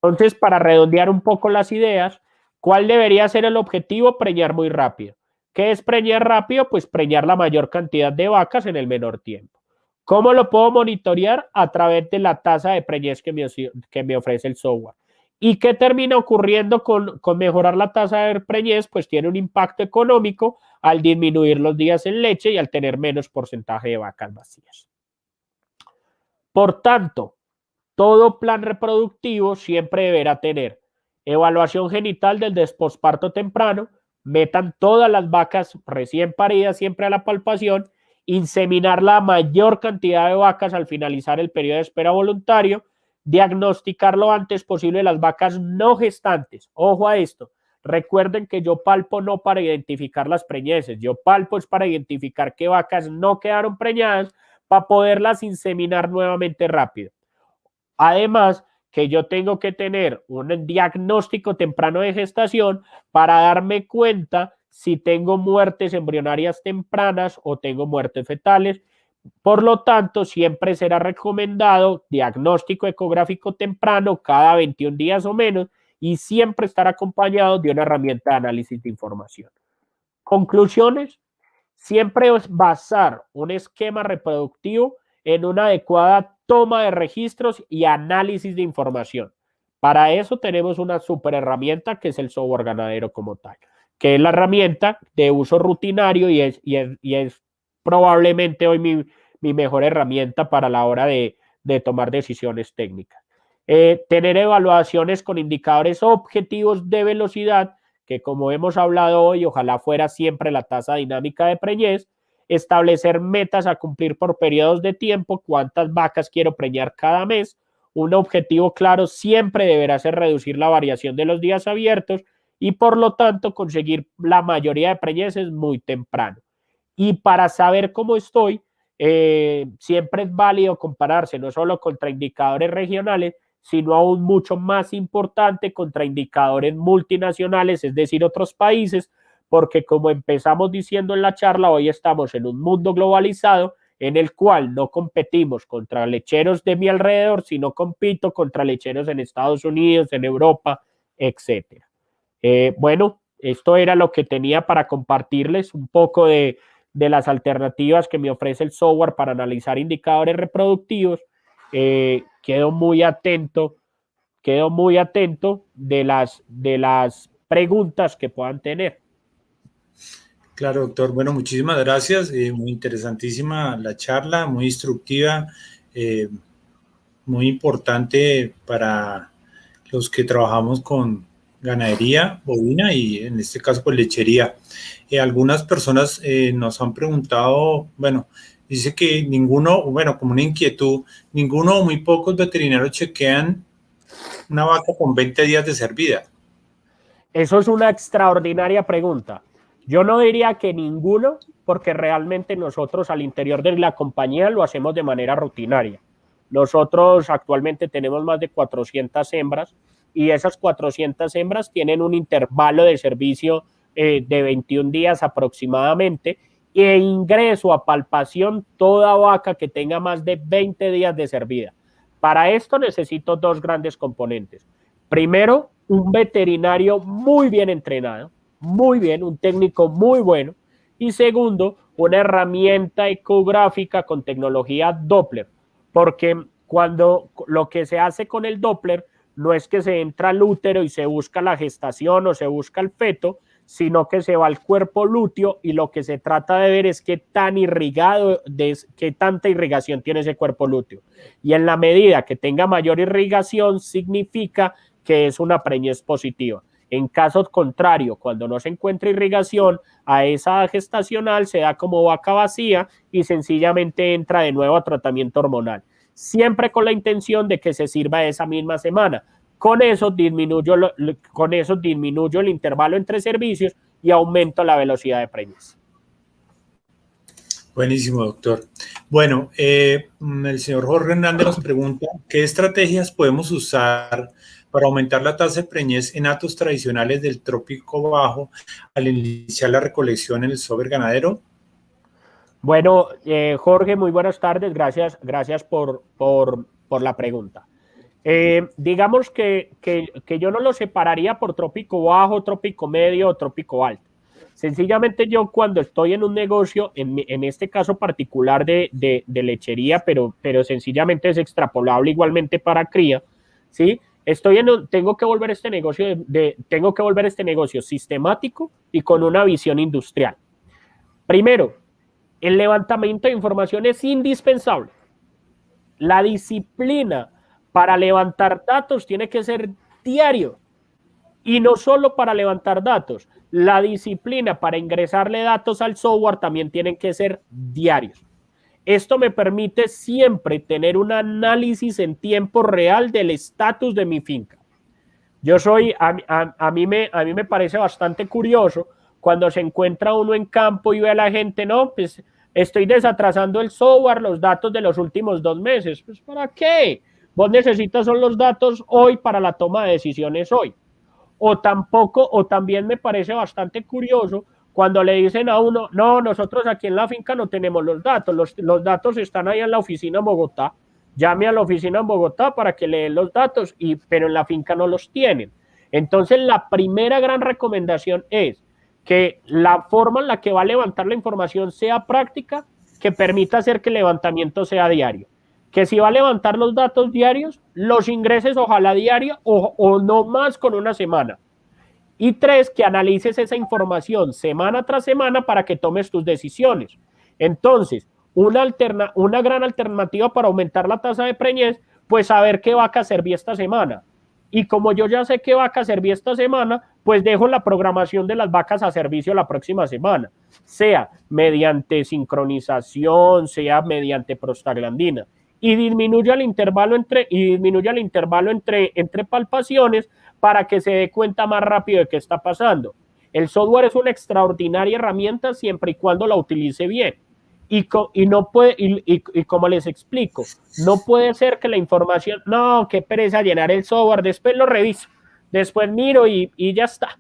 Speaker 2: Entonces, para redondear un poco las ideas, ¿cuál debería ser el objetivo? Preñar muy rápido. ¿Qué es preñar rápido? Pues preñar la mayor cantidad de vacas en el menor tiempo. ¿Cómo lo puedo monitorear? A través de la tasa de preñez que me ofrece el software. ¿Y qué termina ocurriendo con mejorar la tasa de preñez? Pues tiene un impacto económico al disminuir los días en leche y al tener menos porcentaje de vacas vacías. Por tanto, todo plan reproductivo siempre deberá tener evaluación genital del posparto temprano, metan todas las vacas recién paridas siempre a la palpación, inseminar la mayor cantidad de vacas al finalizar el periodo de espera voluntario, diagnosticar lo antes posible las vacas no gestantes. Ojo a esto, recuerden que yo palpo no para identificar las preñeces, yo palpo es para identificar qué vacas no quedaron preñadas para poderlas inseminar nuevamente rápido. Además, que yo tengo que tener un diagnóstico temprano de gestación para darme cuenta si tengo muertes embrionarias tempranas o tengo muertes fetales. Por lo tanto, siempre será recomendado diagnóstico ecográfico temprano cada 21 días o menos y siempre estar acompañado de una herramienta de análisis de información. Conclusiones, siempre basar un esquema reproductivo en una adecuada toma de registros y análisis de información. Para eso tenemos una super herramienta que es el software ganadero como tal, que es la herramienta de uso rutinario y es probablemente hoy mi mejor herramienta para la hora de tomar decisiones técnicas. Tener evaluaciones con indicadores objetivos de velocidad, que como hemos hablado hoy, ojalá fuera siempre la tasa dinámica de preñez, establecer metas a cumplir por periodos de tiempo, cuántas vacas quiero preñar cada mes. Un objetivo claro siempre deberá ser reducir la variación de los días abiertos y por lo tanto conseguir la mayoría de preñeces muy temprano. Y para saber cómo estoy, siempre es válido compararse no solo contra indicadores regionales, sino aún mucho más importante contra indicadores multinacionales, es decir, otros países, porque como empezamos diciendo en la charla, hoy estamos en un mundo globalizado en el cual no competimos contra lecheros de mi alrededor, sino compito contra lecheros en Estados Unidos, en Europa, etc. Bueno, esto era lo que tenía para compartirles un poco de las alternativas que me ofrece el software para analizar indicadores reproductivos. Quedo muy atento de las preguntas que puedan tener.
Speaker 1: Claro, doctor. Bueno, muchísimas gracias. Muy interesantísima la charla, muy instructiva, muy importante para los que trabajamos con ganadería bovina y en este caso pues lechería. Algunas personas nos han preguntado, bueno, dice que ninguno, bueno, como una inquietud, ninguno o muy pocos veterinarios chequean una vaca con 20 días de servida.
Speaker 2: Eso es una extraordinaria pregunta. Yo no diría que ninguno, porque realmente nosotros al interior de la compañía lo hacemos de manera rutinaria. Nosotros actualmente tenemos más de 400 hembras y esas 400 hembras tienen un intervalo de servicio de 21 días aproximadamente e ingreso a palpación toda vaca que tenga más de 20 días de servida. Para esto necesito dos grandes componentes. Primero, un veterinario muy bien entrenado, muy bien, un técnico muy bueno. Y segundo, una herramienta ecográfica con tecnología Doppler, porque cuando lo que se hace con el Doppler no es que se entra al útero y se busca la gestación o se busca el feto, sino que se va al cuerpo lúteo y lo que se trata de ver es qué tan irrigado, qué tanta irrigación tiene ese cuerpo lúteo. Y en la medida que tenga mayor irrigación, significa que es una preñez positiva. En caso contrario, cuando no se encuentra irrigación, a esa gestacional se da como vaca vacía y sencillamente entra de nuevo a tratamiento hormonal. Siempre con la intención de que se sirva esa misma semana. Con eso disminuyo el intervalo entre servicios y aumento la velocidad de preñez.
Speaker 1: Buenísimo, doctor. Bueno, el señor Jorge Hernández nos pregunta, ¿qué estrategias podemos usar para aumentar la tasa de preñez en hatos tradicionales del trópico bajo al iniciar la recolección en el sober ganadero?
Speaker 2: Bueno, Jorge, muy buenas tardes. Gracias por la pregunta. Digamos que yo no lo separaría por trópico bajo, trópico medio o trópico alto. Sencillamente yo cuando estoy en un negocio, en este caso particular de lechería, pero sencillamente es extrapolable igualmente para cría, ¿sí? Tengo que volver este negocio sistemático y con una visión industrial. Primero, el levantamiento de información es indispensable. La disciplina para levantar datos tiene que ser diario. Y no solo para levantar datos, la disciplina para ingresarle datos al software también tienen que ser diarios. Esto me permite siempre tener un análisis en tiempo real del estatus de mi finca. A mí me parece bastante curioso cuando se encuentra uno en campo y ve a la gente, no, pues estoy desatrasando el software, los datos de los últimos 2 meses. Pues ¿para qué? Vos necesitas son los datos hoy para la toma de decisiones hoy. O también me parece bastante curioso cuando le dicen a uno, no, nosotros aquí en la finca no tenemos los datos, los datos están ahí en la oficina en Bogotá, llame a la oficina en Bogotá para que le den los datos, pero en la finca no los tienen. Entonces la primera gran recomendación es que la forma en la que va a levantar la información sea práctica, que permita hacer que el levantamiento sea diario. Que si va a levantar los datos diarios, los ingreses ojalá diario o no más con una semana. Y 3, que analices esa información semana tras semana para que tomes tus decisiones. Entonces, una gran alternativa para aumentar la tasa de preñez, pues saber qué vaca serví esta semana. Y como yo ya sé qué vaca serví esta semana, pues dejo la programación de las vacas a servicio la próxima semana, sea mediante sincronización, sea mediante prostaglandina. Y disminuye el intervalo entre palpaciones para que se dé cuenta más rápido de qué está pasando. El software es una extraordinaria herramienta siempre y cuando la utilice bien. Y como les explico, no puede ser que la información, no, qué pereza llenar el software, después lo reviso, después miro y ya está.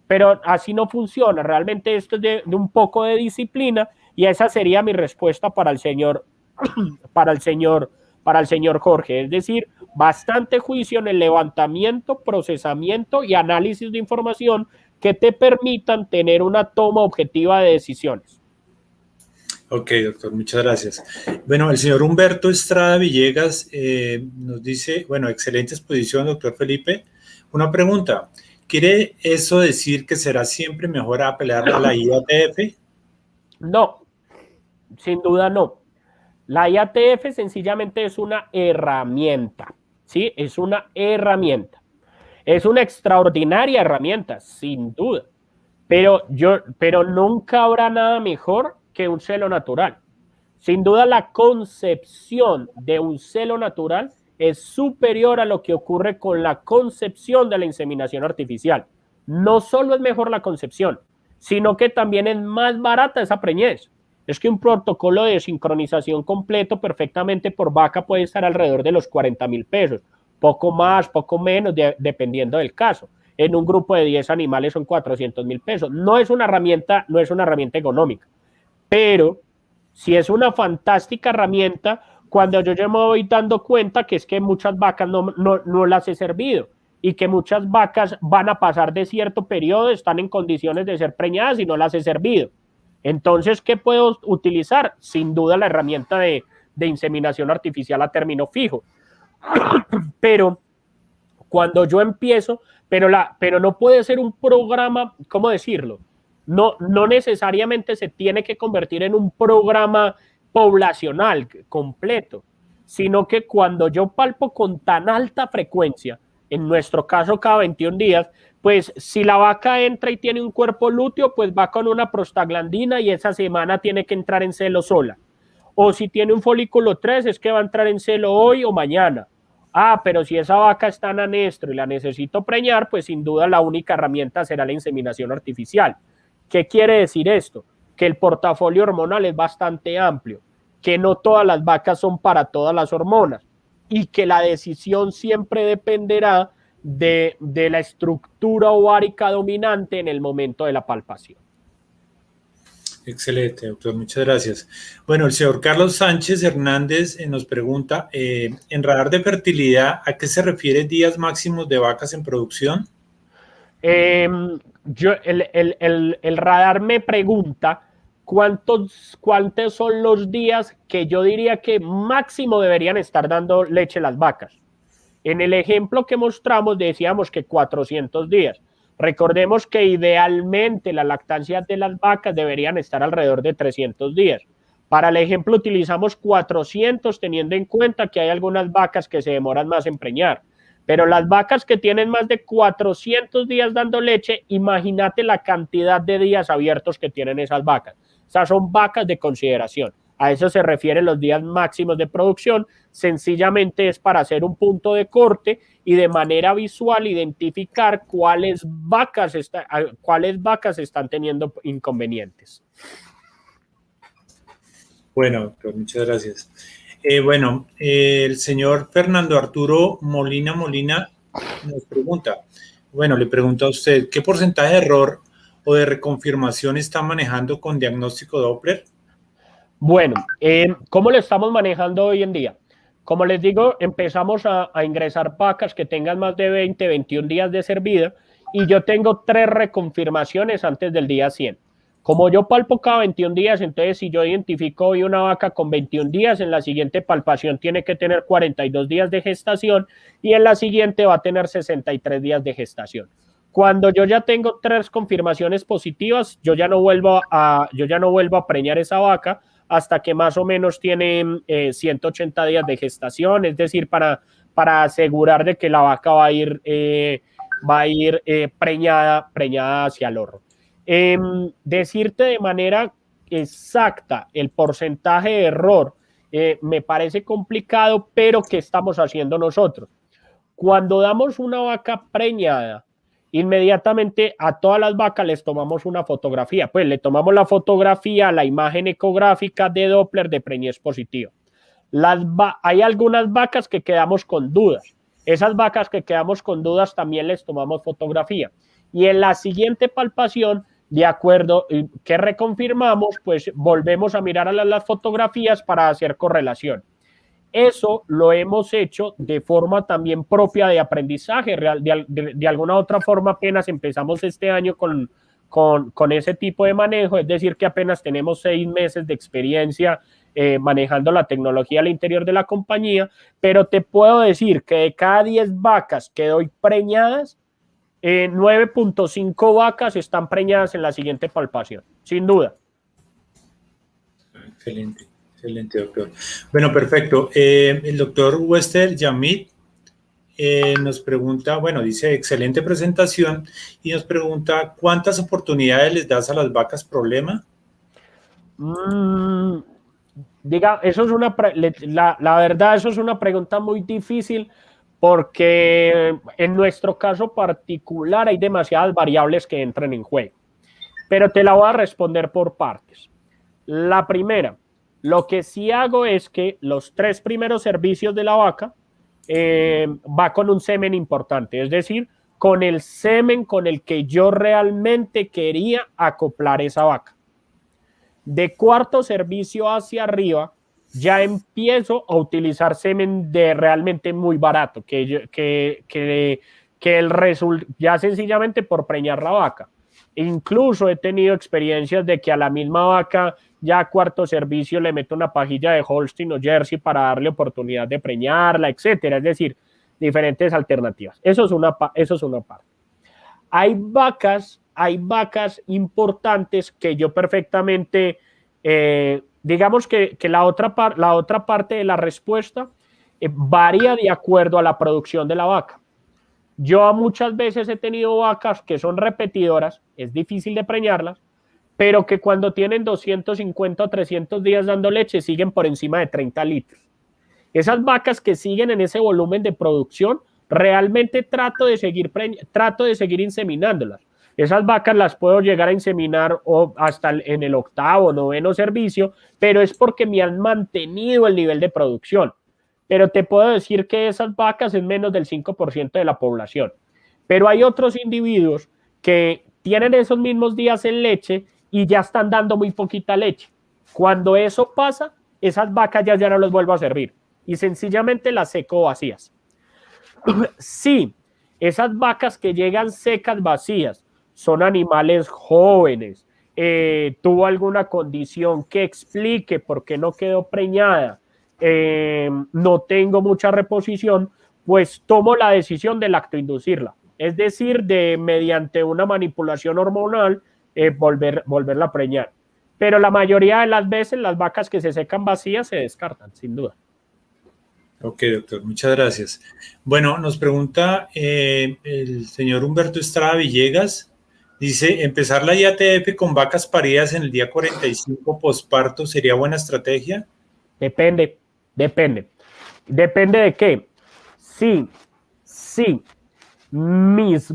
Speaker 2: Pero así no funciona. Realmente esto es de un poco de disciplina y esa sería mi respuesta para el señor Jorge, es decir, bastante juicio en el levantamiento, procesamiento y análisis de información que te permitan tener una toma objetiva de decisiones.
Speaker 1: Ok, doctor, muchas gracias. Bueno, el señor Humberto Estrada Villegas nos dice, bueno, excelente exposición, doctor Felipe. Una pregunta, ¿quiere eso decir que será siempre mejor apelar a la IATF?
Speaker 2: No, sin duda no. La IATF sencillamente es una herramienta, ¿sí? Es una herramienta. Es una extraordinaria herramienta, sin duda. Pero nunca habrá nada mejor que un celo natural. Sin duda la concepción de un celo natural es superior a lo que ocurre con la concepción de la inseminación artificial. No solo es mejor la concepción, sino que también es más barata esa preñez. Es que un protocolo de sincronización completo perfectamente por vaca puede estar alrededor de los 40,000 pesos. Poco más, poco menos, dependiendo del caso. En un grupo de 10 animales son 400,000 pesos. No es una herramienta económica, pero si es una fantástica herramienta cuando yo ya me voy dando cuenta que es que muchas vacas no las he servido y que muchas vacas van a pasar de cierto periodo, están en condiciones de ser preñadas y no las he servido. Entonces, ¿qué puedo utilizar? Sin duda la herramienta de inseminación artificial a término fijo. Pero cuando yo empiezo, pero no puede ser un programa, ¿cómo decirlo? No necesariamente se tiene que convertir en un programa poblacional completo, sino que cuando yo palpo con tan alta frecuencia, en nuestro caso cada 21 días, pues si la vaca entra y tiene un cuerpo lúteo, pues va con una prostaglandina y esa semana tiene que entrar en celo sola. O si tiene un folículo 3, es que va a entrar en celo hoy o mañana. Ah, pero si esa vaca está en anestro y la necesito preñar, pues sin duda la única herramienta será la inseminación artificial. ¿Qué quiere decir esto? Que el portafolio hormonal es bastante amplio, que no todas las vacas son para todas las hormonas y que la decisión siempre dependerá de la estructura ovárica dominante en el momento de la palpación.
Speaker 1: Excelente, doctor, muchas gracias. Bueno, el señor Carlos Sánchez Hernández nos pregunta, en radar de fertilidad, ¿a qué se refiere días máximos de vacas en producción?
Speaker 2: El radar me pregunta cuántos son los días que yo diría que máximo deberían estar dando leche las vacas. En el ejemplo que mostramos decíamos que 400 días. Recordemos que idealmente la lactancia de las vacas deberían estar alrededor de 300 días. Para el ejemplo utilizamos 400 teniendo en cuenta que hay algunas vacas que se demoran más en preñar. Pero las vacas que tienen más de 400 días dando leche, imagínate la cantidad de días abiertos que tienen esas vacas. O sea, son vacas de consideración. A eso se refieren los días máximos de producción. Sencillamente es para hacer un punto de corte y de manera visual identificar cuáles vacas están teniendo inconvenientes.
Speaker 1: Bueno, doctor, muchas gracias. El señor Fernando Arturo Molina nos pregunta, le pregunta a usted, ¿qué porcentaje de error o de reconfirmación está manejando con diagnóstico Doppler?
Speaker 2: Bueno, ¿cómo lo estamos manejando hoy en día? Como les digo, empezamos a ingresar vacas que tengan más de 20, 21 días de servida y yo tengo 3 reconfirmaciones antes del día 100. Como yo palpo cada 21 días, entonces si yo identifico hoy una vaca con 21 días, en la siguiente palpación tiene que tener 42 días de gestación y en la siguiente va a tener 63 días de gestación. Cuando yo ya tengo 3 confirmaciones positivas, yo ya no vuelvo a preñar esa vaca hasta que más o menos tiene 180 días de gestación, es decir, para asegurar de que la vaca va a ir preñada hacia el horno. Decirte de manera exacta el porcentaje de error me parece complicado, pero ¿qué estamos haciendo nosotros? Cuando damos una vaca preñada, inmediatamente a todas las vacas les tomamos una fotografía, pues le tomamos la fotografía, la imagen ecográfica de Doppler de preñez positiva. Hay algunas vacas que quedamos con dudas. Esas vacas que quedamos con dudas también les tomamos fotografía. Y en la siguiente palpación, de acuerdo, que reconfirmamos, pues volvemos a mirar a las fotografías para hacer correlación. Eso lo hemos hecho de forma también propia de aprendizaje. De alguna otra forma apenas empezamos este año con ese tipo de manejo, es decir, que apenas tenemos 6 meses de experiencia manejando la tecnología al interior de la compañía, pero te puedo decir que de cada 10 vacas que doy preñadas, 9.5 vacas están preñadas en la siguiente palpación, sin duda.
Speaker 1: Excelente, excelente, doctor. Bueno, perfecto. El doctor Wester Yamit nos pregunta, dice, excelente presentación, y nos pregunta, ¿cuántas oportunidades les das a las vacas problema?
Speaker 2: Eso es la verdad, eso es una pregunta muy difícil porque en nuestro caso particular hay demasiadas variables que entran en juego. Pero te la voy a responder por partes. La primera, lo que sí hago es que los 3 primeros servicios de la vaca va con un semen importante, es decir, con el semen con el que yo realmente quería acoplar esa vaca. De cuarto servicio hacia arriba, ya empiezo a utilizar semen de realmente muy barato, ya sencillamente por preñar la vaca. Incluso he tenido experiencias de que a la misma vaca ya a cuarto servicio le meto una pajilla de Holstein o Jersey para darle oportunidad de preñarla, etcétera. Es decir, diferentes alternativas. Eso es una parte. Hay vacas importantes que yo perfectamente, digamos que la otra parte de la respuesta varía de acuerdo a la producción de la vaca. Yo muchas veces he tenido vacas que son repetidoras, es difícil de preñarlas, pero que cuando tienen 250 o 300 días dando leche siguen por encima de 30 litros. Esas vacas que siguen en ese volumen de producción, realmente trato de seguir inseminándolas. Esas vacas las puedo llegar a inseminar hasta en el 8º, 9º servicio, pero es porque me han mantenido el nivel de producción. Pero te puedo decir que esas vacas es menos del 5% de la población. Pero hay otros individuos que tienen esos mismos días en leche y ya están dando muy poquita leche. Cuando eso pasa, esas vacas ya no les vuelvo a servir y sencillamente las seco vacías. Sí, esas vacas que llegan secas vacías son animales jóvenes, tuvo alguna condición que explique por qué no quedó preñada, no tengo mucha reposición, pues tomo la decisión de lactoinducirla, es decir, de mediante una manipulación hormonal volverla a preñar. Pero la mayoría de las veces las vacas que se secan vacías se descartan, sin duda.
Speaker 1: Ok, doctor, muchas gracias. Bueno, nos pregunta el señor Humberto Estrada Villegas, dice, ¿empezar la IATF con vacas paridas en el día 45 posparto sería buena estrategia?
Speaker 2: Depende. ¿Depende de qué? Sí, mis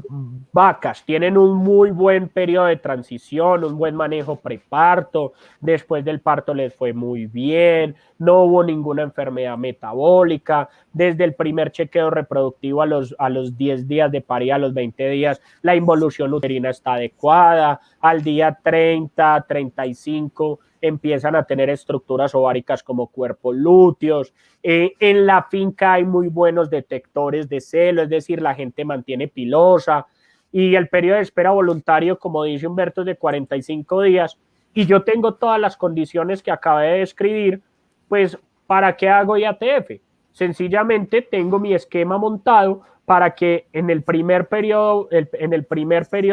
Speaker 2: vacas tienen un muy buen periodo de transición, un buen manejo preparto, después del parto les fue muy bien, no hubo ninguna enfermedad metabólica, desde el primer chequeo reproductivo a los 10 días de parida, a los 20 días, la involución uterina está adecuada, al día 30, 35 empiezan a tener estructuras ováricas como cuerpos lúteos. En la finca hay muy buenos detectores de celo, es decir, la gente mantiene pilosa y el periodo de espera voluntario, como dice Humberto, es de 45 días y yo tengo todas las condiciones que acabé de describir, pues ¿para qué hago IATF? Sencillamente tengo mi esquema montado para que en el primer periodo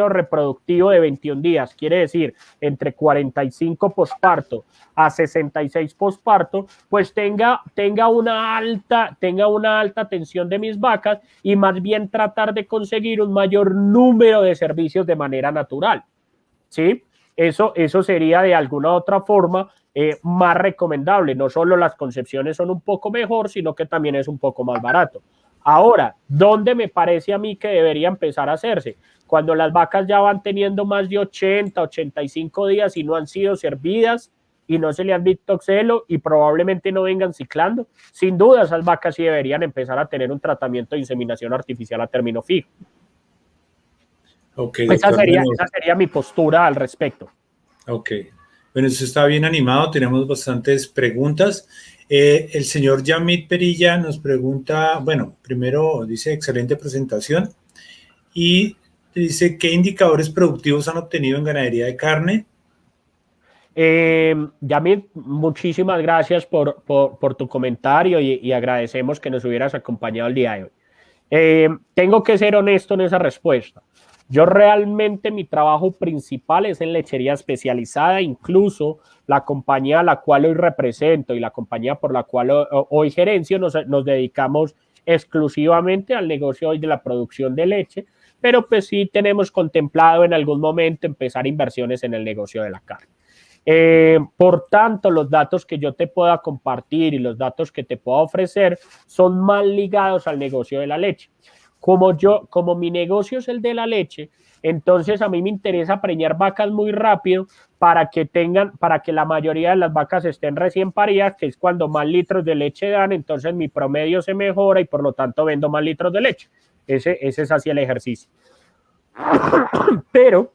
Speaker 2: reproductivo de 21 días, quiere decir entre 45 posparto a 66 posparto, pues tenga una alta atención de mis vacas y más bien tratar de conseguir un mayor número de servicios de manera natural, ¿sí? Eso sería de alguna otra forma más recomendable. No solo las concepciones son un poco mejor, sino que también es un poco más barato. Ahora, ¿dónde me parece a mí que debería empezar a hacerse? Cuando las vacas ya van teniendo más de 80, 85 días y no han sido servidas y no se le han visto celo y probablemente no vengan ciclando, sin duda esas vacas sí deberían empezar a tener un tratamiento de inseminación artificial a término fijo.
Speaker 1: Okay, doctor,
Speaker 2: esa sería mi postura al respecto.
Speaker 1: Ok, bueno, eso está bien animado, tenemos bastantes preguntas. El señor Yamit Perilla nos pregunta, bueno, primero dice excelente presentación y dice, ¿qué indicadores productivos han obtenido en ganadería de carne?
Speaker 2: Yamit, muchísimas gracias por tu comentario y agradecemos que nos hubieras acompañado el día de hoy. Tengo que ser honesto en esa respuesta. Yo realmente mi trabajo principal es en lechería especializada, incluso la compañía a la cual hoy represento y la compañía por la cual hoy gerencio nos dedicamos exclusivamente al negocio hoy de la producción de leche, pero pues sí tenemos contemplado en algún momento empezar inversiones en el negocio de la carne. Por tanto, los datos que yo te pueda compartir y los datos que te pueda ofrecer son más ligados al negocio de la leche. Como mi negocio es el de la leche, entonces a mí me interesa preñar vacas muy rápido para que la mayoría de las vacas estén recién paridas, que es cuando más litros de leche dan, entonces mi promedio se mejora y por lo tanto vendo más litros de leche. Ese es así el ejercicio. Pero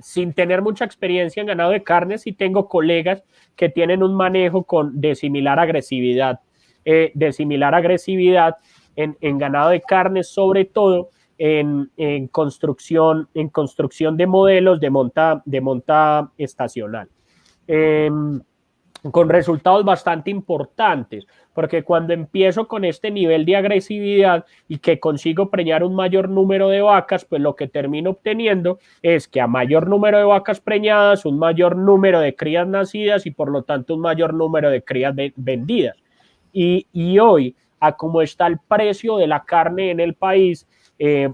Speaker 2: sin tener mucha experiencia en ganado de carne, sí tengo colegas que tienen un manejo de similar agresividad, en ganado de carne, sobre todo en construcción de modelos de monta estacional. Con resultados bastante importantes, porque cuando empiezo con este nivel de agresividad y que consigo preñar un mayor número de vacas, pues lo que termino obteniendo es que a mayor número de vacas preñadas, un mayor número de crías nacidas y por lo tanto un mayor número de crías vendidas. Y hoy, a como está el precio de la carne en el país,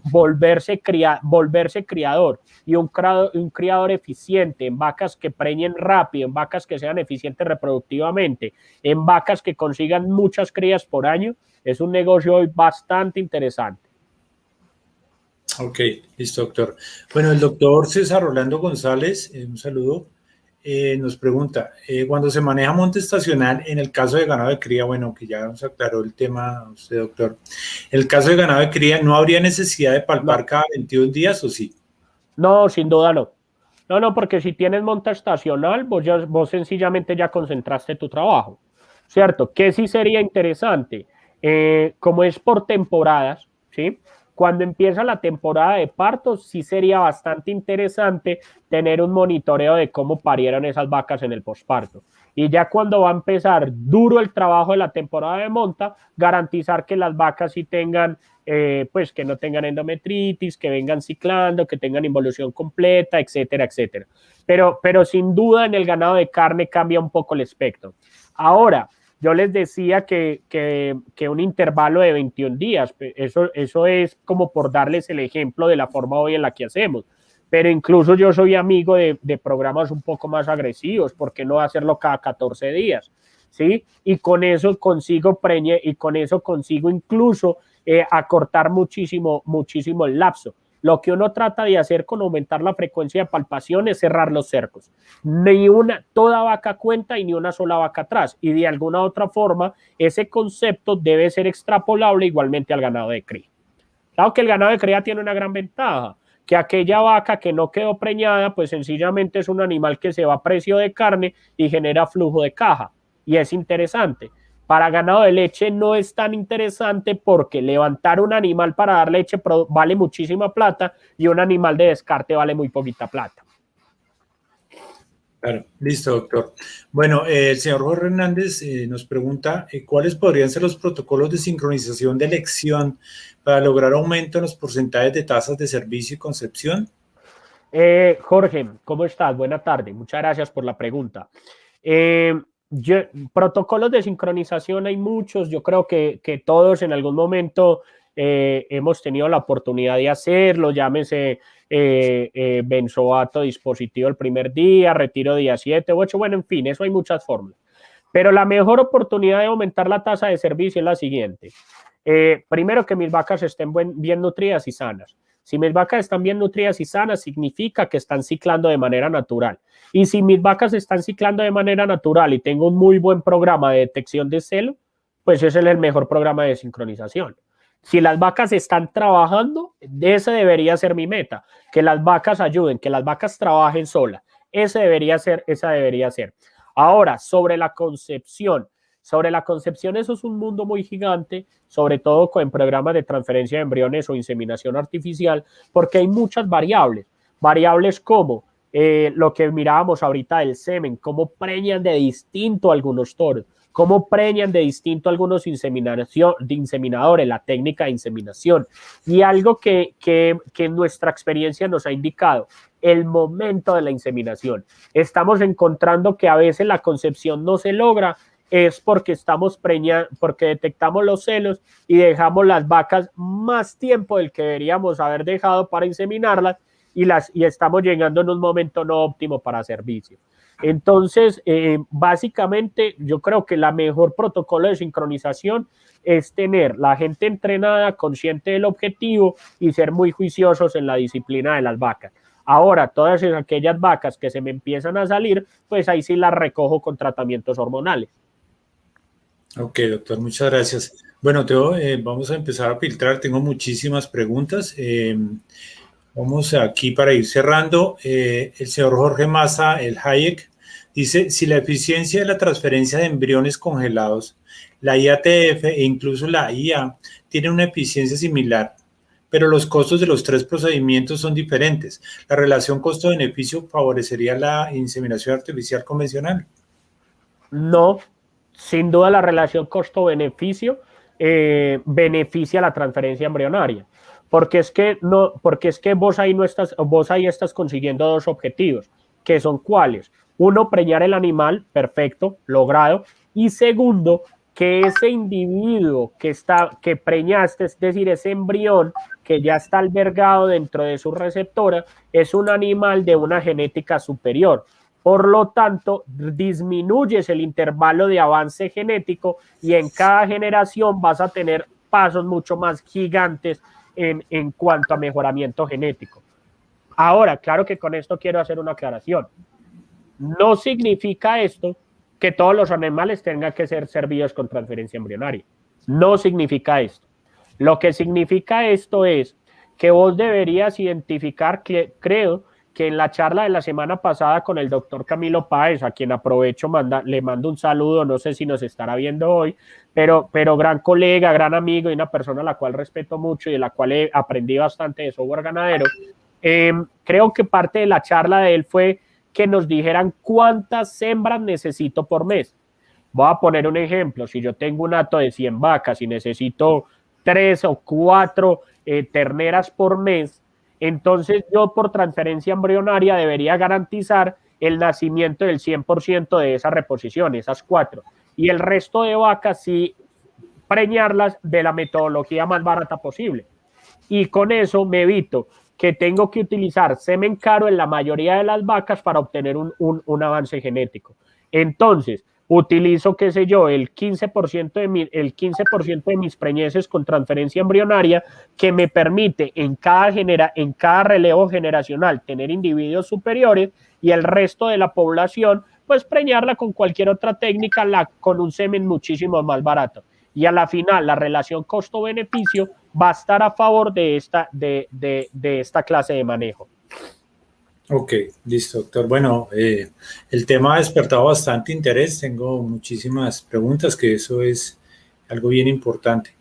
Speaker 2: volverse criador y un criador eficiente en vacas que preñen rápido, en vacas que sean eficientes reproductivamente, en vacas que consigan muchas crías por año, es un negocio hoy bastante interesante.
Speaker 1: Ok, listo, doctor. Bueno, el doctor César Orlando González, un saludo, nos pregunta, cuando se maneja monte estacional, en el caso de ganado de cría, bueno, que ya nos aclaró el tema usted, doctor, en el caso de ganado de cría, ¿no habría necesidad de palpar cada 21 días o sí?
Speaker 2: No, sin duda no. No, porque si tienes monta estacional, vos sencillamente ya concentraste tu trabajo, ¿cierto? Que sí sería interesante, como es por temporadas, ¿sí? Cuando empieza la temporada de partos, sí sería bastante interesante tener un monitoreo de cómo parieron esas vacas en el posparto. Y ya cuando va a empezar duro el trabajo de la temporada de monta, garantizar que las vacas sí tengan pues que no tengan endometritis, que vengan ciclando, que tengan involución completa, etcétera, etcétera. Pero sin duda en el ganado de carne cambia un poco el espectro. Ahora, yo les decía que un intervalo de 21 días, eso es como por darles el ejemplo de la forma hoy en la que hacemos. Pero incluso yo soy amigo de programas un poco más agresivos, ¿por qué no hacerlo cada 14 días? ¿Sí? Y con eso consigo preñe y con eso consigo incluso acortar muchísimo el lapso. Lo que uno trata de hacer con aumentar la frecuencia de palpación es cerrar los cercos. Toda vaca cuenta y ni una sola vaca atrás. Y de alguna otra forma, ese concepto debe ser extrapolable igualmente al ganado de cría. Claro que el ganado de cría tiene una gran ventaja, que aquella vaca que no quedó preñada, pues sencillamente es un animal que se va a precio de carne y genera flujo de caja. Y es interesante. Para ganado de leche no es tan interesante porque levantar un animal para dar leche vale muchísima plata y un animal de descarte vale muy poquita plata.
Speaker 1: Claro, listo, doctor. Bueno, el señor Jorge Hernández nos pregunta cuáles podrían ser los protocolos de sincronización de elección para lograr aumento en los porcentajes de tasas de servicio y concepción.
Speaker 2: Jorge, ¿cómo estás? Buena tarde. Muchas gracias por la pregunta. Protocolos de sincronización hay muchos. Yo creo que todos en algún momento hemos tenido la oportunidad de hacerlo. Llámese benzoato dispositivo el primer día, retiro día 7 u 8. Bueno, en fin, eso hay muchas formas. Pero la mejor oportunidad de aumentar la tasa de servicio es la siguiente. Primero, que mis vacas estén bien nutridas y sanas. Si mis vacas están bien nutridas y sanas, significa que están ciclando de manera natural. Y si mis vacas están ciclando de manera natural y tengo un muy buen programa de detección de celo, pues ese es el mejor programa de sincronización. Si las vacas están trabajando, ese debería ser mi meta, que las vacas ayuden, que las vacas trabajen solas. Esa debería ser. Ahora, sobre la concepción, eso es un mundo muy gigante, sobre todo con programas de transferencia de embriones o inseminación artificial, porque hay muchas variables. Variables como lo que mirábamos ahorita del semen, cómo preñan de distinto algunos toros, cómo preñan de distinto algunos inseminadores, la técnica de inseminación. Y algo que nuestra experiencia nos ha indicado, el momento de la inseminación. Estamos encontrando que a veces la concepción no se logra, es porque porque detectamos los celos y dejamos las vacas más tiempo del que deberíamos haber dejado para inseminarlas y estamos llegando en un momento no óptimo para servicio. Entonces, básicamente, yo creo que la mejor protocolo de sincronización es tener la gente entrenada, consciente del objetivo y ser muy juiciosos en la disciplina de las vacas. Ahora, todas aquellas vacas que se me empiezan a salir, pues ahí sí las recojo con tratamientos hormonales.
Speaker 1: Ok, doctor, muchas gracias. Bueno, Teo, vamos a empezar a filtrar. Tengo muchísimas preguntas. Vamos aquí para ir cerrando. El señor Jorge Massa, el Hayek, dice, si la eficiencia de la transferencia de embriones congelados, la IATF e incluso la IA tienen una eficiencia similar, pero los costos de los tres procedimientos son diferentes, ¿la relación costo-beneficio favorecería la inseminación artificial convencional?
Speaker 2: No, sin duda la relación costo-beneficio beneficia la transferencia embrionaria. Porque es que no, porque es que vos ahí no estás, vos ahí estás consiguiendo dos objetivos, que son cuáles. Uno, preñar el animal, perfecto, logrado. Y segundo, que ese individuo que preñaste, es decir, ese embrión que ya está albergado dentro de su receptora, es un animal de una genética superior. Por lo tanto, disminuyes el intervalo de avance genético y en cada generación vas a tener pasos mucho más gigantes en cuanto a mejoramiento genético. Ahora, claro que con esto quiero hacer una aclaración. No significa esto que todos los animales tengan que ser servidos con transferencia embrionaria. No significa esto. Lo que significa esto es que vos deberías identificar, creo, que en la charla de la semana pasada con el doctor Camilo Páez, a quien aprovecho, le mando un saludo, no sé si nos estará viendo hoy, pero gran colega, gran amigo y una persona a la cual respeto mucho y de la cual aprendí bastante de software ganadero, creo que parte de la charla de él fue que nos dijeran cuántas hembras necesito por mes. Voy a poner un ejemplo, si yo tengo un hato de 100 vacas y necesito 3 o 4 terneras por mes, entonces yo por transferencia embrionaria debería garantizar el nacimiento del 100% de esa reposición, esas 4. Y el resto de vacas sí preñarlas de la metodología más barata posible. Y con eso me evito que tengo que utilizar semen caro en la mayoría de las vacas para obtener un avance genético. Entonces, utilizo, qué sé yo, el 15% de mis preñeces con transferencia embrionaria que me permite en cada relevo generacional tener individuos superiores y el resto de la población, pues preñarla con cualquier otra técnica, con un semen muchísimo más barato. Y a la final, la relación costo-beneficio va a estar a favor de esta clase de manejo.
Speaker 1: Ok, listo, doctor. Bueno, el tema ha despertado bastante interés. Tengo muchísimas preguntas, que eso es algo bien importante.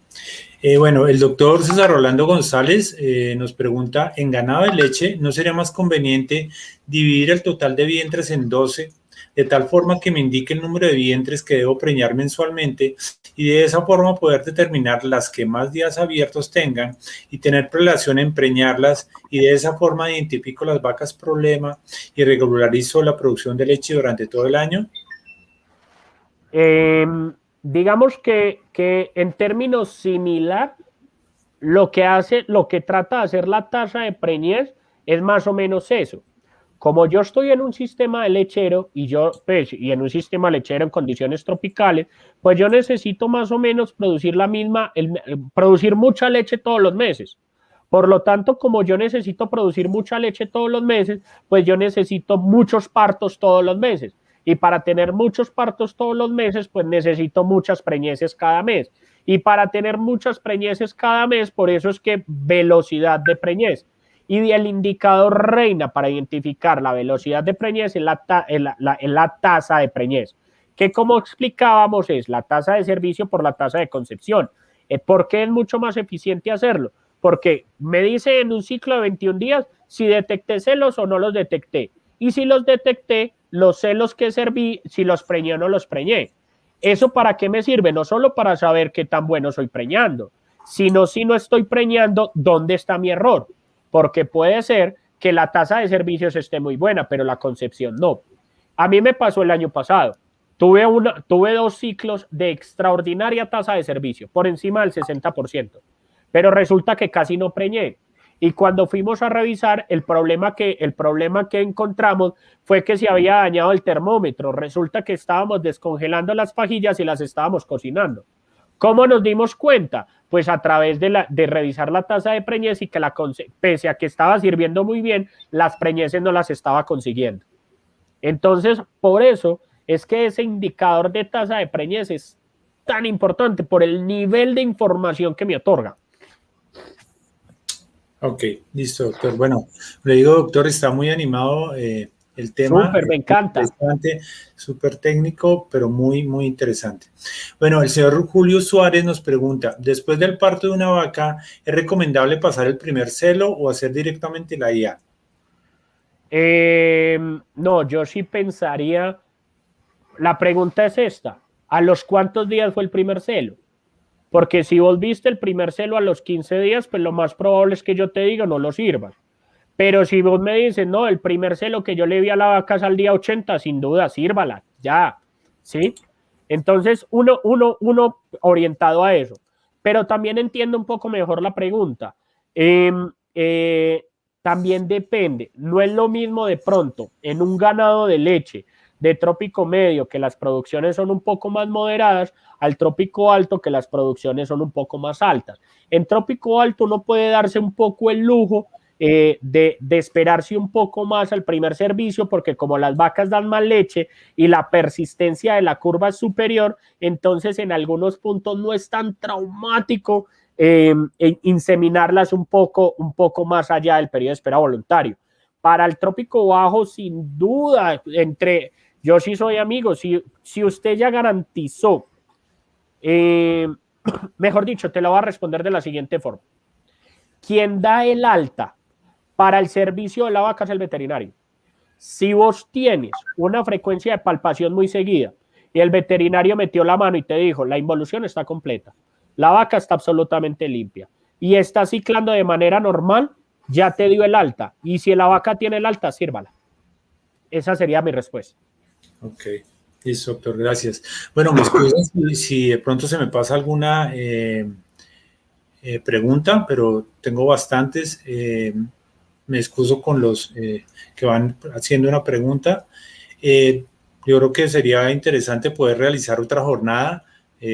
Speaker 1: Bueno, el doctor César Rolando González nos pregunta, en ganado de leche, ¿no sería más conveniente dividir el total de vientres en 12, de tal forma que me indique el número de vientres que debo preñar mensualmente y de esa forma poder determinar las que más días abiertos tengan y tener prelación en preñarlas y de esa forma identifico las vacas problema y regularizo la producción de leche durante todo el año?
Speaker 2: Digamos que en términos similar, lo que trata de hacer la tasa de preñez es más o menos eso. Como yo estoy en un sistema de lechero y en un sistema lechero en condiciones tropicales, pues yo necesito más o menos producir mucha leche todos los meses. Por lo tanto, como yo necesito producir mucha leche todos los meses, pues yo necesito muchos partos todos los meses. Y para tener muchos partos todos los meses, pues necesito muchas preñeces cada mes. Y para tener muchas preñeces cada mes, por eso es que velocidad de preñez. Y el indicador reina para identificar la velocidad de preñez es la tasa de preñez, que como explicábamos es la tasa de servicio por la tasa de concepción. ¿Por qué es mucho más eficiente hacerlo? Porque me dice en un ciclo de 21 días si detecté celos o no los detecté. Y si los detecté, los celos que serví, si los preñé o no los preñé. ¿Eso para qué me sirve? No solo para saber qué tan bueno soy preñando, sino si no estoy preñando, ¿dónde está mi error? Porque puede ser que la tasa de servicios esté muy buena, pero la concepción no. A mí me pasó el año pasado. Tuve 2 ciclos de extraordinaria tasa de servicio, por encima del 60%, pero resulta que casi no preñé. Y cuando fuimos a revisar, el problema que encontramos fue que se había dañado el termómetro. Resulta que estábamos descongelando las pajillas y las estábamos cocinando. ¿Cómo nos dimos cuenta? Pues a través de revisar la tasa de preñez y que pese a que estaba sirviendo muy bien, las preñeces no las estaba consiguiendo. Entonces, por eso es que ese indicador de tasa de preñez es tan importante por el nivel de información que me otorga.
Speaker 1: Ok, listo, doctor. Bueno, le digo, doctor, está muy animado el tema,
Speaker 2: Súper, me encanta.
Speaker 1: interesante, súper técnico, pero muy, muy interesante. Bueno, el señor Julio Suárez nos pregunta, después del parto de una vaca, ¿es recomendable pasar el primer celo o hacer directamente la IA?
Speaker 2: No, yo sí pensaría, la pregunta es esta, ¿a los cuántos días fue el primer celo? Porque si vos viste el primer celo a los 15 días, pues lo más probable es que yo te diga no lo sirvas. Pero si vos me dices, no, el primer celo que yo le vi a la vaca es al día 80, sin duda, sírvala, ya, ¿sí? Entonces, uno orientado a eso. Pero también entiendo un poco mejor la pregunta. Eh, eh, También depende, no es lo mismo de pronto en un ganado de leche de trópico medio, que las producciones son un poco más moderadas, al trópico alto, que las producciones son un poco más altas. En trópico alto uno puede darse un poco el lujo de esperarse un poco más al primer servicio, porque como las vacas dan más leche y la persistencia de la curva es superior, entonces en algunos puntos no es tan traumático inseminarlas un poco más allá del periodo de espera voluntario. Para el trópico bajo, sin duda, yo sí soy amigo, si usted ya garantizó, mejor dicho, te lo voy a responder de la siguiente forma. Quien da el alta para el servicio de la vaca es el veterinario. Si vos tienes una frecuencia de palpación muy seguida y el veterinario metió la mano y te dijo, la involución está completa, la vaca está absolutamente limpia y está ciclando de manera normal, ya te dio el alta. Y si la vaca tiene el alta, sírvala. Esa sería mi respuesta.
Speaker 1: Ok, listo, doctor, gracias. Bueno, me excuso si de pronto se me pasa alguna pregunta, pero tengo bastantes. Me excuso con los que van haciendo una pregunta. Yo creo que sería interesante poder realizar otra jornada,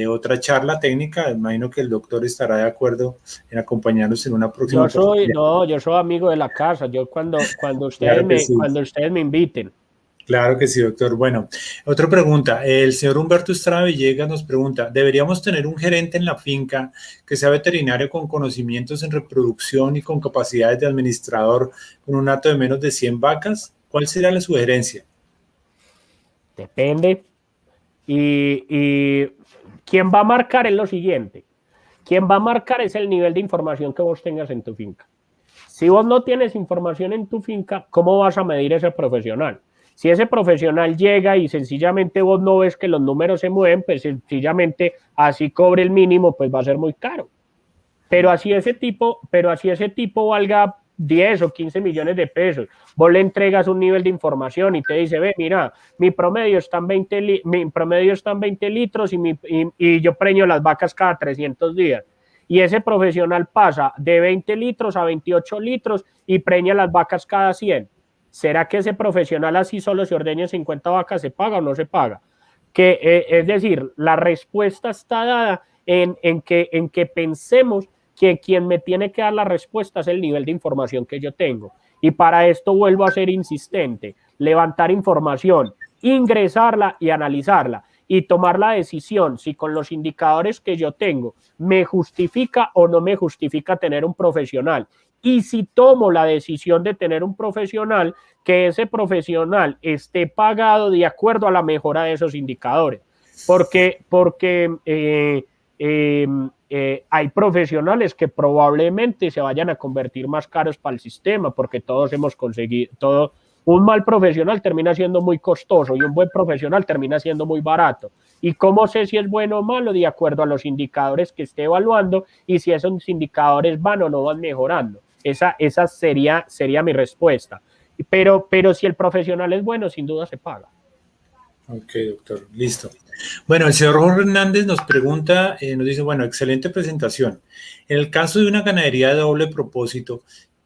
Speaker 1: otra charla técnica. Imagino que el doctor estará de acuerdo en acompañarnos en una próxima oportunidad.
Speaker 2: Yo soy amigo de la casa. Yo
Speaker 1: Claro que sí.
Speaker 2: cuando ustedes me inviten.
Speaker 1: Claro que sí, doctor. Bueno, otra pregunta. El señor Humberto Estrada Villegas nos pregunta, ¿deberíamos tener un gerente en la finca que sea veterinario con conocimientos en reproducción y con capacidades de administrador con un hato de menos de 100 vacas? ¿Cuál sería la sugerencia?
Speaker 2: Depende. Y quién va a marcar es lo siguiente. Quien va a marcar es el nivel de información que vos tengas en tu finca. Si vos no tienes información en tu finca, ¿cómo vas a medir ese profesional? Si ese profesional llega y sencillamente vos no ves que los números se mueven, pues sencillamente así cobre el mínimo, pues va a ser muy caro. Pero así ese tipo valga 10 o 15 millones de pesos. Vos le entregas un nivel de información y te dice, ve, mira, mi promedio está en 20 litros y yo preño las vacas cada 300 días. Y ese profesional pasa de 20 litros a 28 litros y preña las vacas cada 100. ¿Será que ese profesional así solo se ordeña 50 vacas, se paga o no se paga? Es decir, la respuesta está dada en que pensemos que quien me tiene que dar la respuesta es el nivel de información que yo tengo. Y para esto vuelvo a ser insistente, levantar información, ingresarla y analizarla y tomar la decisión si con los indicadores que yo tengo me justifica o no me justifica tener un profesional. Y si tomo la decisión de tener un profesional, que ese profesional esté pagado de acuerdo a la mejora de esos indicadores. Porque hay profesionales que probablemente se vayan a convertir más caros para el sistema, porque todos hemos conseguido, un mal profesional termina siendo muy costoso y un buen profesional termina siendo muy barato. ¿Y cómo sé si es bueno o malo? De acuerdo a los indicadores que esté evaluando y si esos indicadores van o no van mejorando. Esa sería mi respuesta. Pero si el profesional es bueno, sin duda se paga.
Speaker 1: Ok, doctor, listo. Bueno, el señor Jorge Hernández nos pregunta, nos dice, bueno, excelente presentación. En el caso de una ganadería de doble propósito,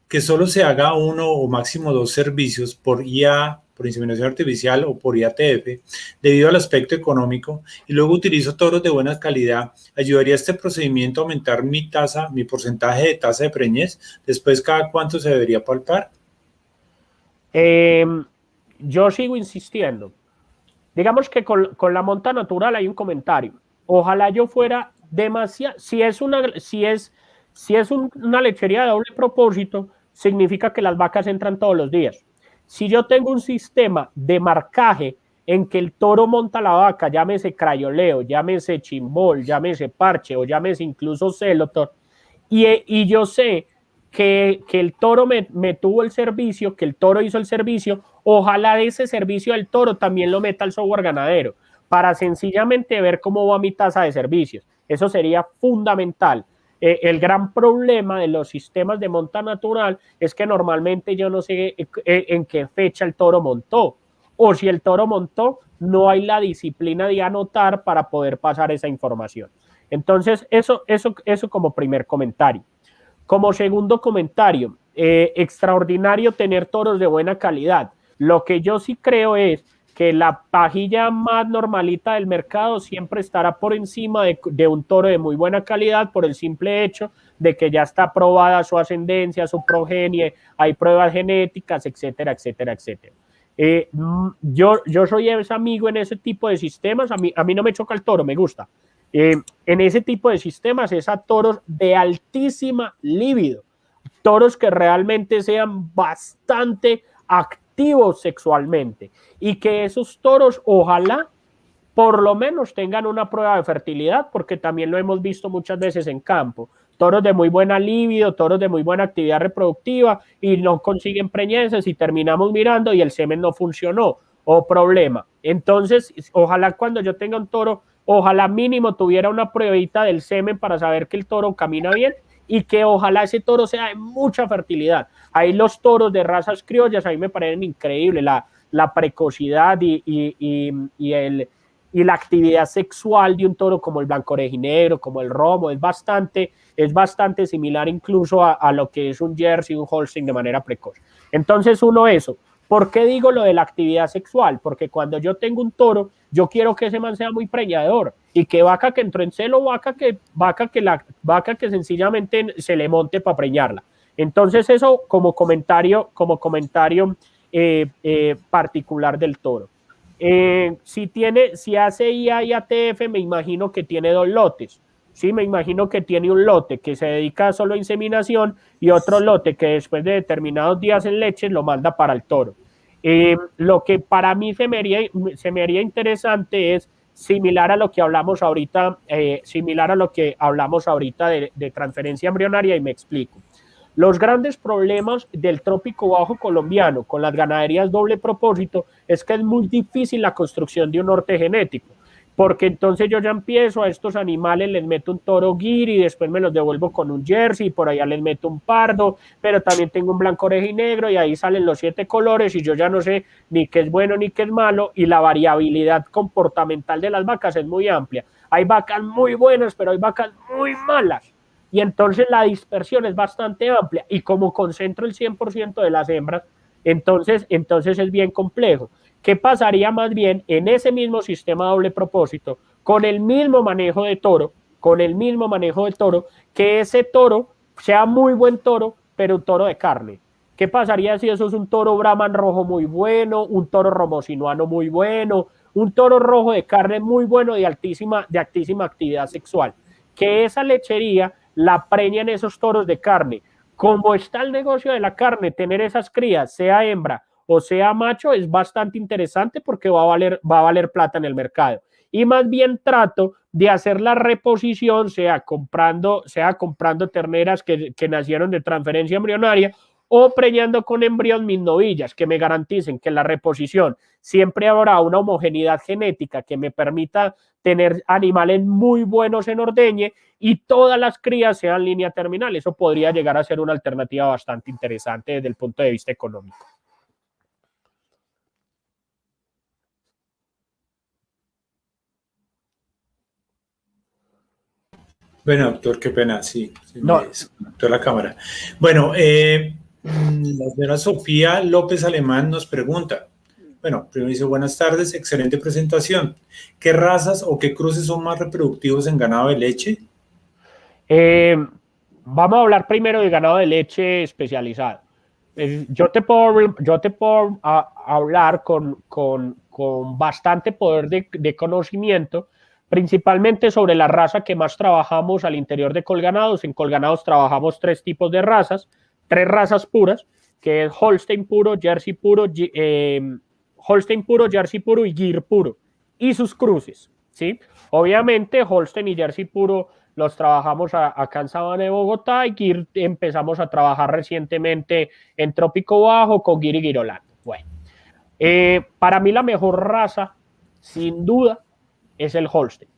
Speaker 1: que solo se haga uno o máximo dos servicios por IA, por inseminación artificial o por IATF, debido al aspecto económico, y luego utilizo toros de buena calidad, ¿ayudaría este procedimiento a aumentar mi porcentaje de tasa de preñez? Después, ¿cada cuánto se debería palpar?
Speaker 2: Yo sigo insistiendo. Digamos que con la monta natural hay un comentario. Ojalá yo fuera demasiado, si Si es una lechería de doble propósito, significa que las vacas entran todos los días. Si yo tengo un sistema de marcaje en que el toro monta la vaca, llámese crayoleo, llámese chimbol, llámese parche o llámese incluso celotor, y yo sé que el toro me tuvo el servicio, que el toro hizo el servicio, ojalá de ese servicio del toro también lo meta al software ganadero, para sencillamente ver cómo va mi tasa de servicios. Eso sería fundamental. El gran problema de los sistemas de monta natural es que normalmente yo no sé en qué fecha el toro montó, o si el toro montó, no hay la disciplina de anotar para poder pasar esa información. Entonces, eso como primer comentario. Como segundo comentario, extraordinario tener toros de buena calidad. Lo que yo sí creo es que la pajilla más normalita del mercado siempre estará por encima de un toro de muy buena calidad por el simple hecho de que ya está probada su ascendencia, su progenie, hay pruebas genéticas, etcétera, etcétera, etcétera. Yo soy ese amigo en ese tipo de sistemas, a mí no me choca el toro, me gusta. En ese tipo de sistemas es a toros de altísima libido, toros que realmente sean bastante activos sexualmente y que esos toros ojalá por lo menos tengan una prueba de fertilidad, porque también lo hemos visto muchas veces en campo. Toros de muy buena libido, toros de muy buena actividad reproductiva y no consiguen preñeces y terminamos mirando y el semen no funcionó o problema. Entonces, ojalá cuando yo tenga un toro, ojalá mínimo tuviera una pruebita del semen para saber que el toro camina bien y que ojalá ese toro sea de mucha fertilidad. Ahí los toros de razas criollas, a mí me parecen increíbles la precocidad y la actividad sexual de un toro como el blanco orejinegro, como el romo, es bastante similar incluso a lo que es un Jersey, un Holstein de manera precoz. Entonces, eso. ¿Por qué digo lo de la actividad sexual? Porque cuando yo tengo un toro, yo quiero que ese man sea muy preñador y que vaca que entró en celo, vaca que sencillamente se le monte para preñarla. Entonces, eso como comentario particular del toro. Si hace IA y ATF, me imagino que tiene dos lotes. Sí, me imagino que tiene un lote que se dedica solo a inseminación y otro lote que después de determinados días en leche lo manda para el toro. Lo que para mí se me haría interesante es similar a lo que hablamos ahorita, de transferencia embrionaria, y me explico. Los grandes problemas del trópico bajo colombiano con las ganaderías doble propósito es que es muy difícil la construcción de un norte genético, porque entonces yo ya empiezo a estos animales, les meto un toro guiri, después me los devuelvo con un jersey, por allá les meto un pardo, pero también tengo un blanco orejinegro y ahí salen los 7 colores y yo ya no sé ni qué es bueno ni qué es malo, y la variabilidad comportamental de las vacas es muy amplia. Hay vacas muy buenas, pero hay vacas muy malas. Y entonces la dispersión es bastante amplia y como concentro el 100% de las hembras, entonces es bien complejo. ¿Qué pasaría más bien en ese mismo sistema doble propósito, con el mismo manejo de toro, que ese toro sea muy buen toro, pero un toro de carne? ¿Qué pasaría si eso es un toro Brahman rojo muy bueno, un toro romosinuano muy bueno, un toro rojo de carne muy bueno de altísima actividad sexual? Que esa lechería la preñan esos toros de carne. Como está el negocio de la carne, tener esas crías, sea hembra o sea macho, es bastante interesante porque va a valer plata en el mercado. Y más bien trato de hacer la reposición, sea comprando terneras que nacieron de transferencia embrionaria o preñando con embrión mis novillas, que me garanticen que la reposición siempre habrá una homogeneidad genética que me permita tener animales muy buenos en ordeñe y todas las crías sean línea terminal. Eso podría llegar a ser una alternativa bastante interesante desde el punto de vista económico.
Speaker 1: Bueno, doctor, qué pena, sí,
Speaker 2: No.
Speaker 1: me desconectó la cámara. Bueno, la señora Sofía López Alemán nos pregunta, bueno, primero dice, buenas tardes, excelente presentación. ¿Qué razas o qué cruces son más reproductivos en ganado de leche?
Speaker 2: Vamos a hablar primero de ganado de leche especializado. Yo te puedo hablar con bastante poder de conocimiento principalmente sobre la raza que más trabajamos al interior de Colganados. En Colganados trabajamos 3 tipos de razas, 3 razas puras, que es Holstein puro, Jersey puro, Holstein puro, Jersey puro y Gir puro, y sus cruces, ¿sí? Obviamente Holstein y Jersey puro los trabajamos acá en Sabana de Bogotá, y Gir empezamos a trabajar recientemente en Trópico Bajo con Gir y Girolando. Bueno, para mí la mejor raza, sin duda, es el Holstein.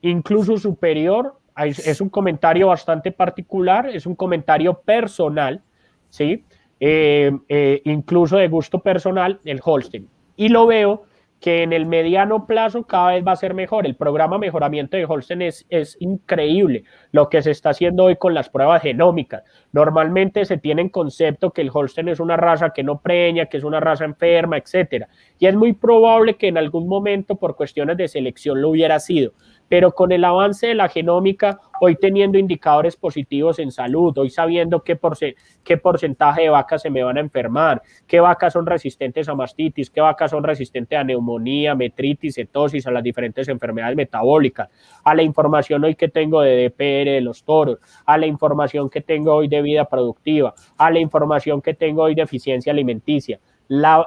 Speaker 2: Incluso superior, es un comentario bastante particular, es un comentario personal, ¿sí? Incluso de gusto personal, el Holstein. Y lo veo que en el mediano plazo cada vez va a ser mejor. El programa de mejoramiento de Holstein es increíble lo que se está haciendo hoy con las pruebas genómicas. Normalmente se tiene en concepto que el Holstein es una raza que no preña, que es una raza enferma, etcétera. Y es muy probable que en algún momento por cuestiones de selección lo hubiera sido. Pero con el avance de la genómica, hoy teniendo indicadores positivos en salud, hoy sabiendo qué porcentaje de vacas se me van a enfermar, qué vacas son resistentes a mastitis, qué vacas son resistentes a neumonía, metritis, cetosis, a las diferentes enfermedades metabólicas, a la información hoy que tengo de DPR de los toros, a la información que tengo hoy de vida productiva, a la información que tengo hoy de eficiencia alimenticia.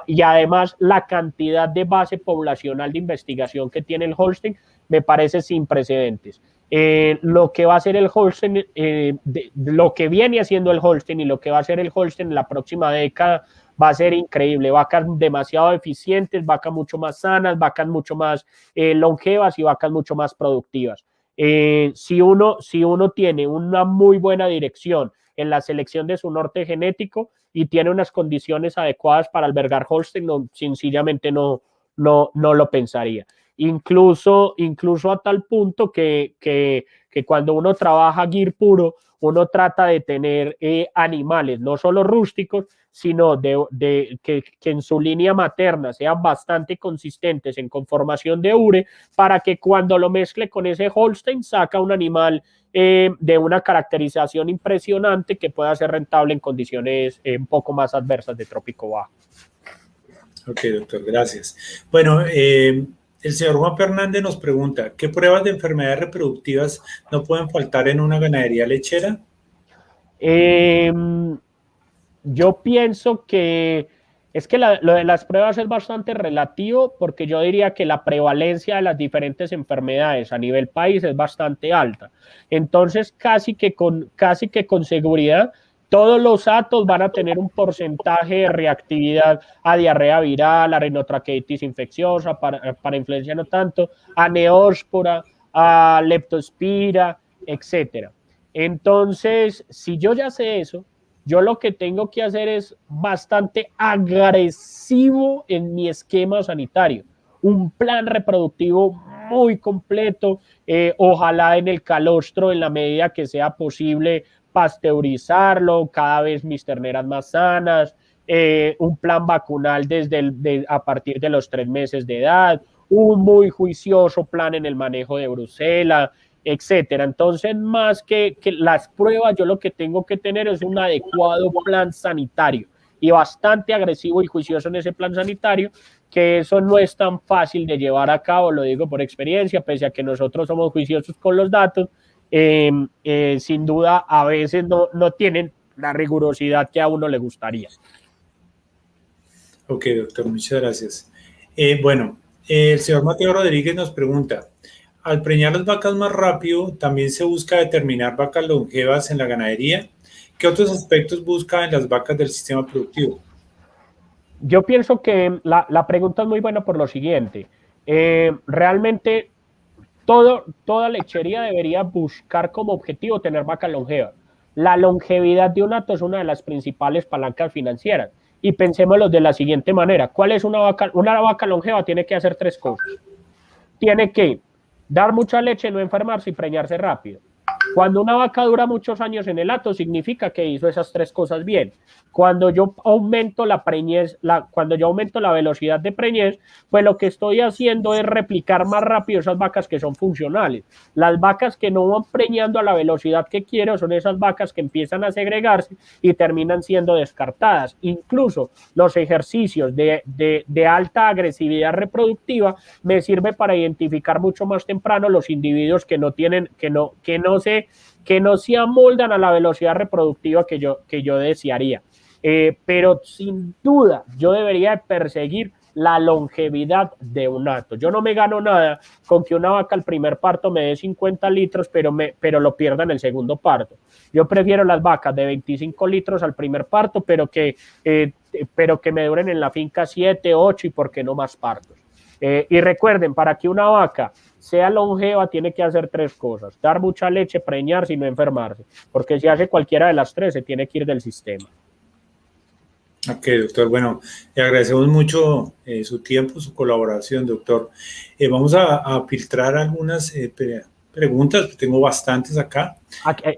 Speaker 2: Y además la cantidad de base poblacional de investigación que tiene el Holstein me parece sin precedentes. Lo que va a hacer el Holstein, lo que viene haciendo el Holstein y lo que va a hacer el Holstein en la próxima década va a ser increíble. Vacas demasiado eficientes, vacas mucho más sanas, vacas mucho más longevas y vacas mucho más productivas. Si uno tiene una muy buena dirección en la selección de su norte genético y tiene unas condiciones adecuadas para albergar Holstein, sencillamente no lo pensaría. Incluso a tal punto que cuando uno trabaja Gir puro, uno trata de tener animales, no solo rústicos, sino que en su línea materna sean bastante consistentes en conformación de ure, para que cuando lo mezcle con ese Holstein saca un animal de una caracterización impresionante que pueda ser rentable en condiciones un poco más adversas de trópico bajo.
Speaker 1: Ok, doctor, gracias. Bueno, el señor Juan Fernández nos pregunta, ¿qué pruebas de enfermedades reproductivas no pueden faltar en una ganadería lechera?
Speaker 2: Yo pienso que es que lo de las pruebas es bastante relativo, porque yo diría que la prevalencia de las diferentes enfermedades a nivel país es bastante alta. Entonces, casi que con seguridad, todos los atos van a tener un porcentaje de reactividad a diarrea viral, a rinotraqueitis infecciosa, para influencia no tanto, a neospora, a leptospira, etcétera. Entonces, si yo ya sé eso, yo lo que tengo que hacer es bastante agresivo en mi esquema sanitario. Un plan reproductivo muy completo, ojalá en el calostro, en la medida que sea posible, pasteurizarlo, cada vez mis terneras más sanas, un plan vacunal a partir de los 3 meses de edad, un muy juicioso plan en el manejo de Brucela, etcétera. Entonces, más que las pruebas, yo lo que tengo que tener es un adecuado plan sanitario y bastante agresivo y juicioso en ese plan sanitario, que eso no es tan fácil de llevar a cabo, lo digo por experiencia, pese a que nosotros somos juiciosos con los datos, sin duda a veces no tienen la rigurosidad que a uno le gustaría.
Speaker 1: Ok, doctor, muchas gracias. Bueno, el señor Mateo Rodríguez nos pregunta, al preñar las vacas más rápido, ¿también se busca determinar vacas longevas en la ganadería? ¿Qué otros aspectos busca en las vacas del sistema productivo?
Speaker 2: Yo pienso que la pregunta es muy buena por lo siguiente. Realmente toda lechería debería buscar como objetivo tener vacas longevas. La longevidad de un hato es una de las principales palancas financieras. Y pensémoslo de la siguiente manera. ¿Cuál es una vaca? Una vaca longeva tiene que hacer 3 cosas. Tiene que dar mucha leche, no enfermarse y preñarse rápido. Cuando una vaca dura muchos años en el hato, significa que hizo esas tres cosas bien. Cuando yo aumento la preñez, cuando yo aumento la velocidad de preñez, pues lo que estoy haciendo es replicar más rápido esas vacas que son funcionales. Las vacas que no van preñando a la velocidad que quiero son esas vacas que empiezan a segregarse y terminan siendo descartadas. Incluso los ejercicios de alta agresividad reproductiva me sirve para identificar mucho más temprano los individuos que no tienen, que no se amoldan a la velocidad reproductiva que yo desearía. Pero sin duda yo debería perseguir la longevidad de un hato. Yo no me gano nada con que una vaca al primer parto me dé 50 litros, pero lo pierda en el segundo parto. Yo prefiero las vacas de 25 litros al primer parto, pero que me duren en la finca 7, 8 y por qué no más partos. Y recuerden, para que una vaca sea longeva tiene que hacer tres cosas: dar mucha leche, preñarse y no enfermarse, porque si hace cualquiera de las tres se tiene que ir del sistema.
Speaker 1: Ok, doctor. Bueno, le agradecemos mucho su tiempo, su colaboración, doctor. Vamos a filtrar algunas preguntas, tengo bastantes acá,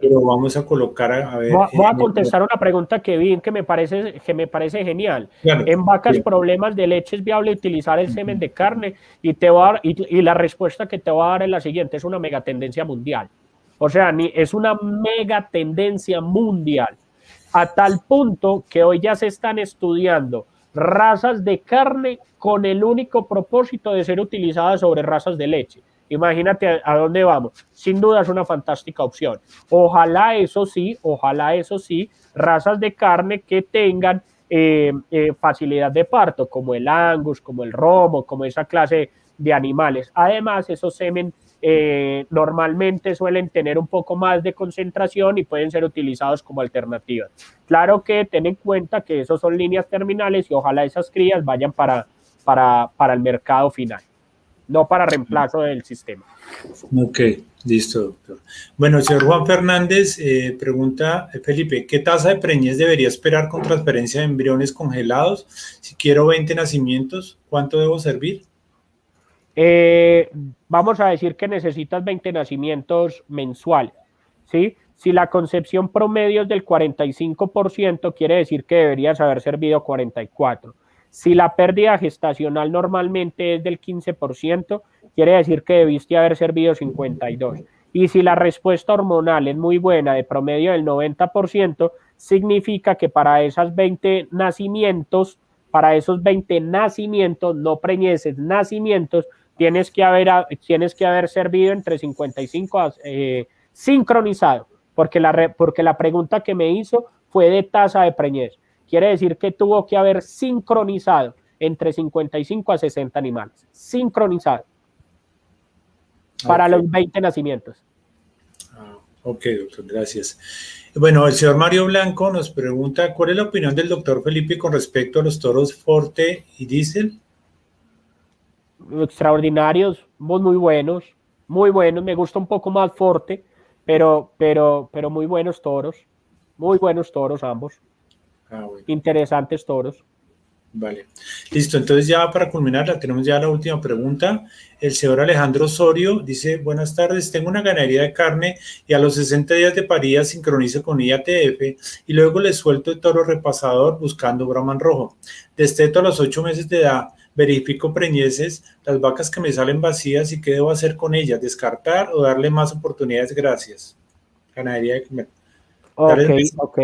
Speaker 1: pero vamos a colocar a ver.
Speaker 2: Voy a contestar una pregunta que vi que me parece genial. Claro, en vacas problemas de leche es viable utilizar el semen de carne, y la respuesta que te voy a dar es la siguiente: es una megatendencia mundial. O sea, es una megatendencia mundial, a tal punto que hoy ya se están estudiando razas de carne con el único propósito de ser utilizadas sobre razas de leche. Imagínate a dónde vamos. Sin duda es una fantástica opción. Ojalá eso sí, razas de carne que tengan facilidad de parto, como el Angus, como el Romo, como esa clase de animales. Además, esos semen normalmente suelen tener un poco más de concentración y pueden ser utilizados como alternativas. Claro que ten en cuenta que esos son líneas terminales y ojalá esas crías vayan para el mercado final, no para reemplazo del sistema.
Speaker 1: Ok, listo, doctor. Bueno, el señor Juan Fernández pregunta, Felipe, ¿qué tasa de preñez debería esperar con transferencia de embriones congelados? Si quiero 20 nacimientos, ¿cuánto debo servir?
Speaker 2: Vamos a decir que necesitas 20 nacimientos mensuales, ¿sí? Si la concepción promedio es del 45%, quiere decir que deberías haber servido 44%. Si la pérdida gestacional normalmente es del 15%, quiere decir que debiste haber servido 52%. Y si la respuesta hormonal es muy buena, de promedio del 90%, significa que para esos 20 nacimientos, no preñeces, nacimientos, tienes que haber servido entre 55 sincronizado, porque la pregunta que me hizo fue de tasa de preñez. Quiere decir que tuvo que haber sincronizado entre 55 a 60 animales. Sincronizado. Para los 20 nacimientos.
Speaker 1: Ok, doctor, gracias. Bueno, el señor Mario Blanco nos pregunta, ¿cuál es la opinión del doctor Felipe con respecto a los toros Forte y Diesel?
Speaker 2: Extraordinarios, muy buenos, me gusta un poco más Forte, pero muy buenos toros ambos. Bueno. Interesantes toros.
Speaker 1: Vale, listo. Entonces ya para culminar, tenemos ya la última pregunta. El señor Alejandro Osorio dice, buenas tardes, tengo una ganadería de carne y a los 60 días de parida sincronizo con IATF y luego le suelto el toro repasador buscando Brahman rojo. Desteto a los 8 meses de edad, verifico preñeces, las vacas que me salen vacías y qué debo hacer con ellas, descartar o darle más oportunidades. Gracias. Ganadería de carne.
Speaker 2: Ok.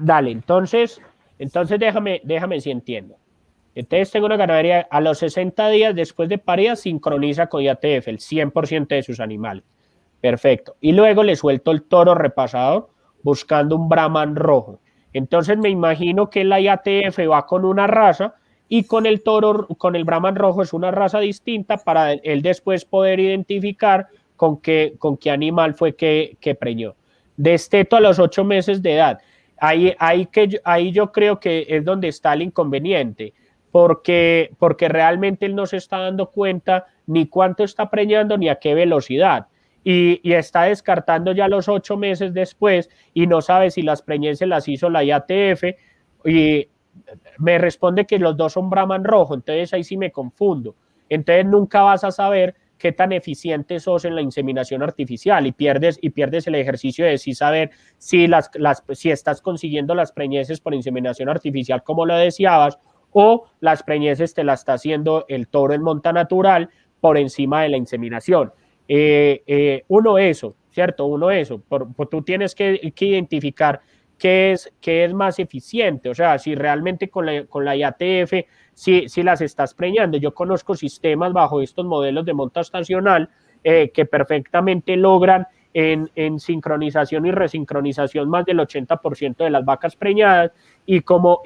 Speaker 2: Dale, entonces déjame si entiendo. Entonces tengo una ganadería, a los 60 días después de parida sincroniza con IATF el 100% de sus animales. Perfecto. Y luego le suelto el toro repasador buscando un Brahman rojo. Entonces me imagino que la IATF va con una raza y con el Brahman rojo es una raza distinta para él después poder identificar con qué animal fue que preñó. Desteto a los 8 meses de edad. Ahí yo creo que es donde está el inconveniente, porque realmente él no se está dando cuenta ni cuánto está preñando ni a qué velocidad. Y está descartando ya los 8 meses después y no sabe si las preñeces las hizo la IATF y me responde que los dos son Brahman rojo, entonces ahí sí me confundo. Entonces nunca vas a saber qué tan eficiente sos en la inseminación artificial y pierdes el ejercicio de sí saber si estás consiguiendo las preñeces por inseminación artificial como lo deseabas, o las preñeces te las está haciendo el toro en monta natural por encima de la inseminación. Uno eso, ¿cierto? Uno eso. Tú tienes que identificar qué es más eficiente, o sea, si realmente con la IATF, si las estás preñando. Yo conozco sistemas bajo estos modelos de monta estacional que perfectamente logran en sincronización y resincronización más del 80% de las vacas preñadas, y como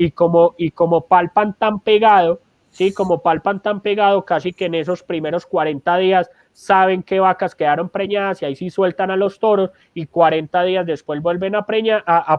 Speaker 2: palpan tan pegado, ¿sí? Como palpan tan pegado, casi que en esos primeros 40 días saben qué vacas quedaron preñadas y ahí sí sueltan a los toros, y 40 días después vuelven a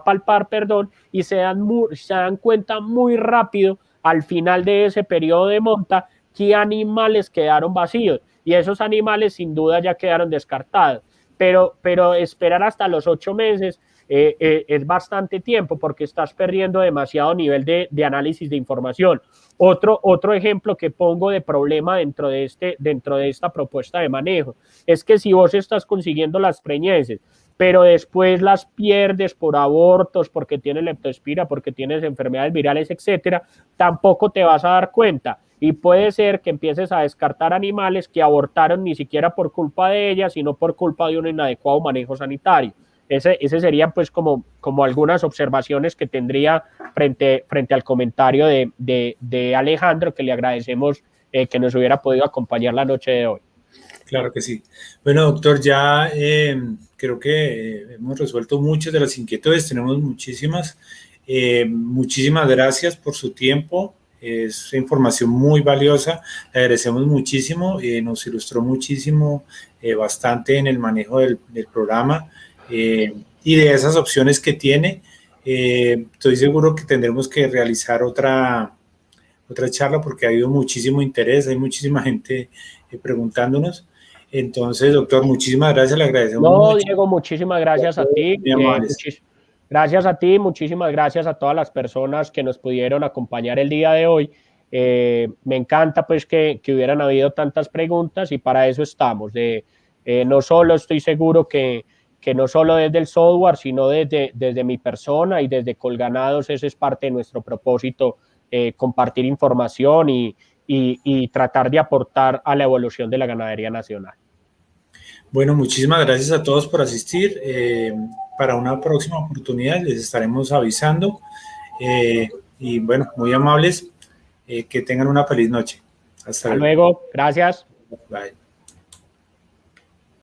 Speaker 2: palpar, perdón, y se dan cuenta muy rápido al final de ese periodo de monta qué animales quedaron vacíos, y esos animales sin duda ya quedaron descartados. Pero esperar hasta los 8 meses es bastante tiempo, porque estás perdiendo demasiado nivel de análisis de información. Otro ejemplo que pongo de problema dentro de esta propuesta de manejo es que si vos estás consiguiendo las preñeces, pero después las pierdes por abortos, porque tienes leptospira, porque tienes enfermedades virales, etcétera, tampoco te vas a dar cuenta. Y puede ser que empieces a descartar animales que abortaron ni siquiera por culpa de ellas, sino por culpa de un inadecuado manejo sanitario. Ese serían pues como algunas observaciones que tendría frente al comentario de Alejandro, que le agradecemos que nos hubiera podido acompañar la noche de hoy.
Speaker 1: Claro que sí. Bueno, doctor, ya creo que hemos resuelto muchas de las inquietudes, tenemos muchísimas. Muchísimas gracias por su tiempo, es información muy valiosa, le agradecemos muchísimo, nos ilustró muchísimo, bastante en el manejo del programa y de esas opciones que tiene. Estoy seguro que tendremos que realizar otra charla porque ha habido muchísimo interés, hay muchísima gente preguntándonos. Entonces, doctor, muchísimas gracias, le agradecemos mucho.
Speaker 2: Diego, muchísimas gracias a ti. Gracias a ti, muchísimas gracias a todas las personas que nos pudieron acompañar el día de hoy. Me encanta pues que hubieran habido tantas preguntas, y para eso estamos. No solo estoy seguro que no solo desde el software, sino desde mi persona y desde Colganados, ese es parte de nuestro propósito, compartir información y tratar de aportar a la evolución de la ganadería nacional.
Speaker 1: Bueno, muchísimas gracias a todos por asistir. Para una próxima oportunidad les estaremos avisando. Y bueno, muy amables. Que tengan una feliz noche.
Speaker 2: Hasta luego. Gracias.
Speaker 1: Bye.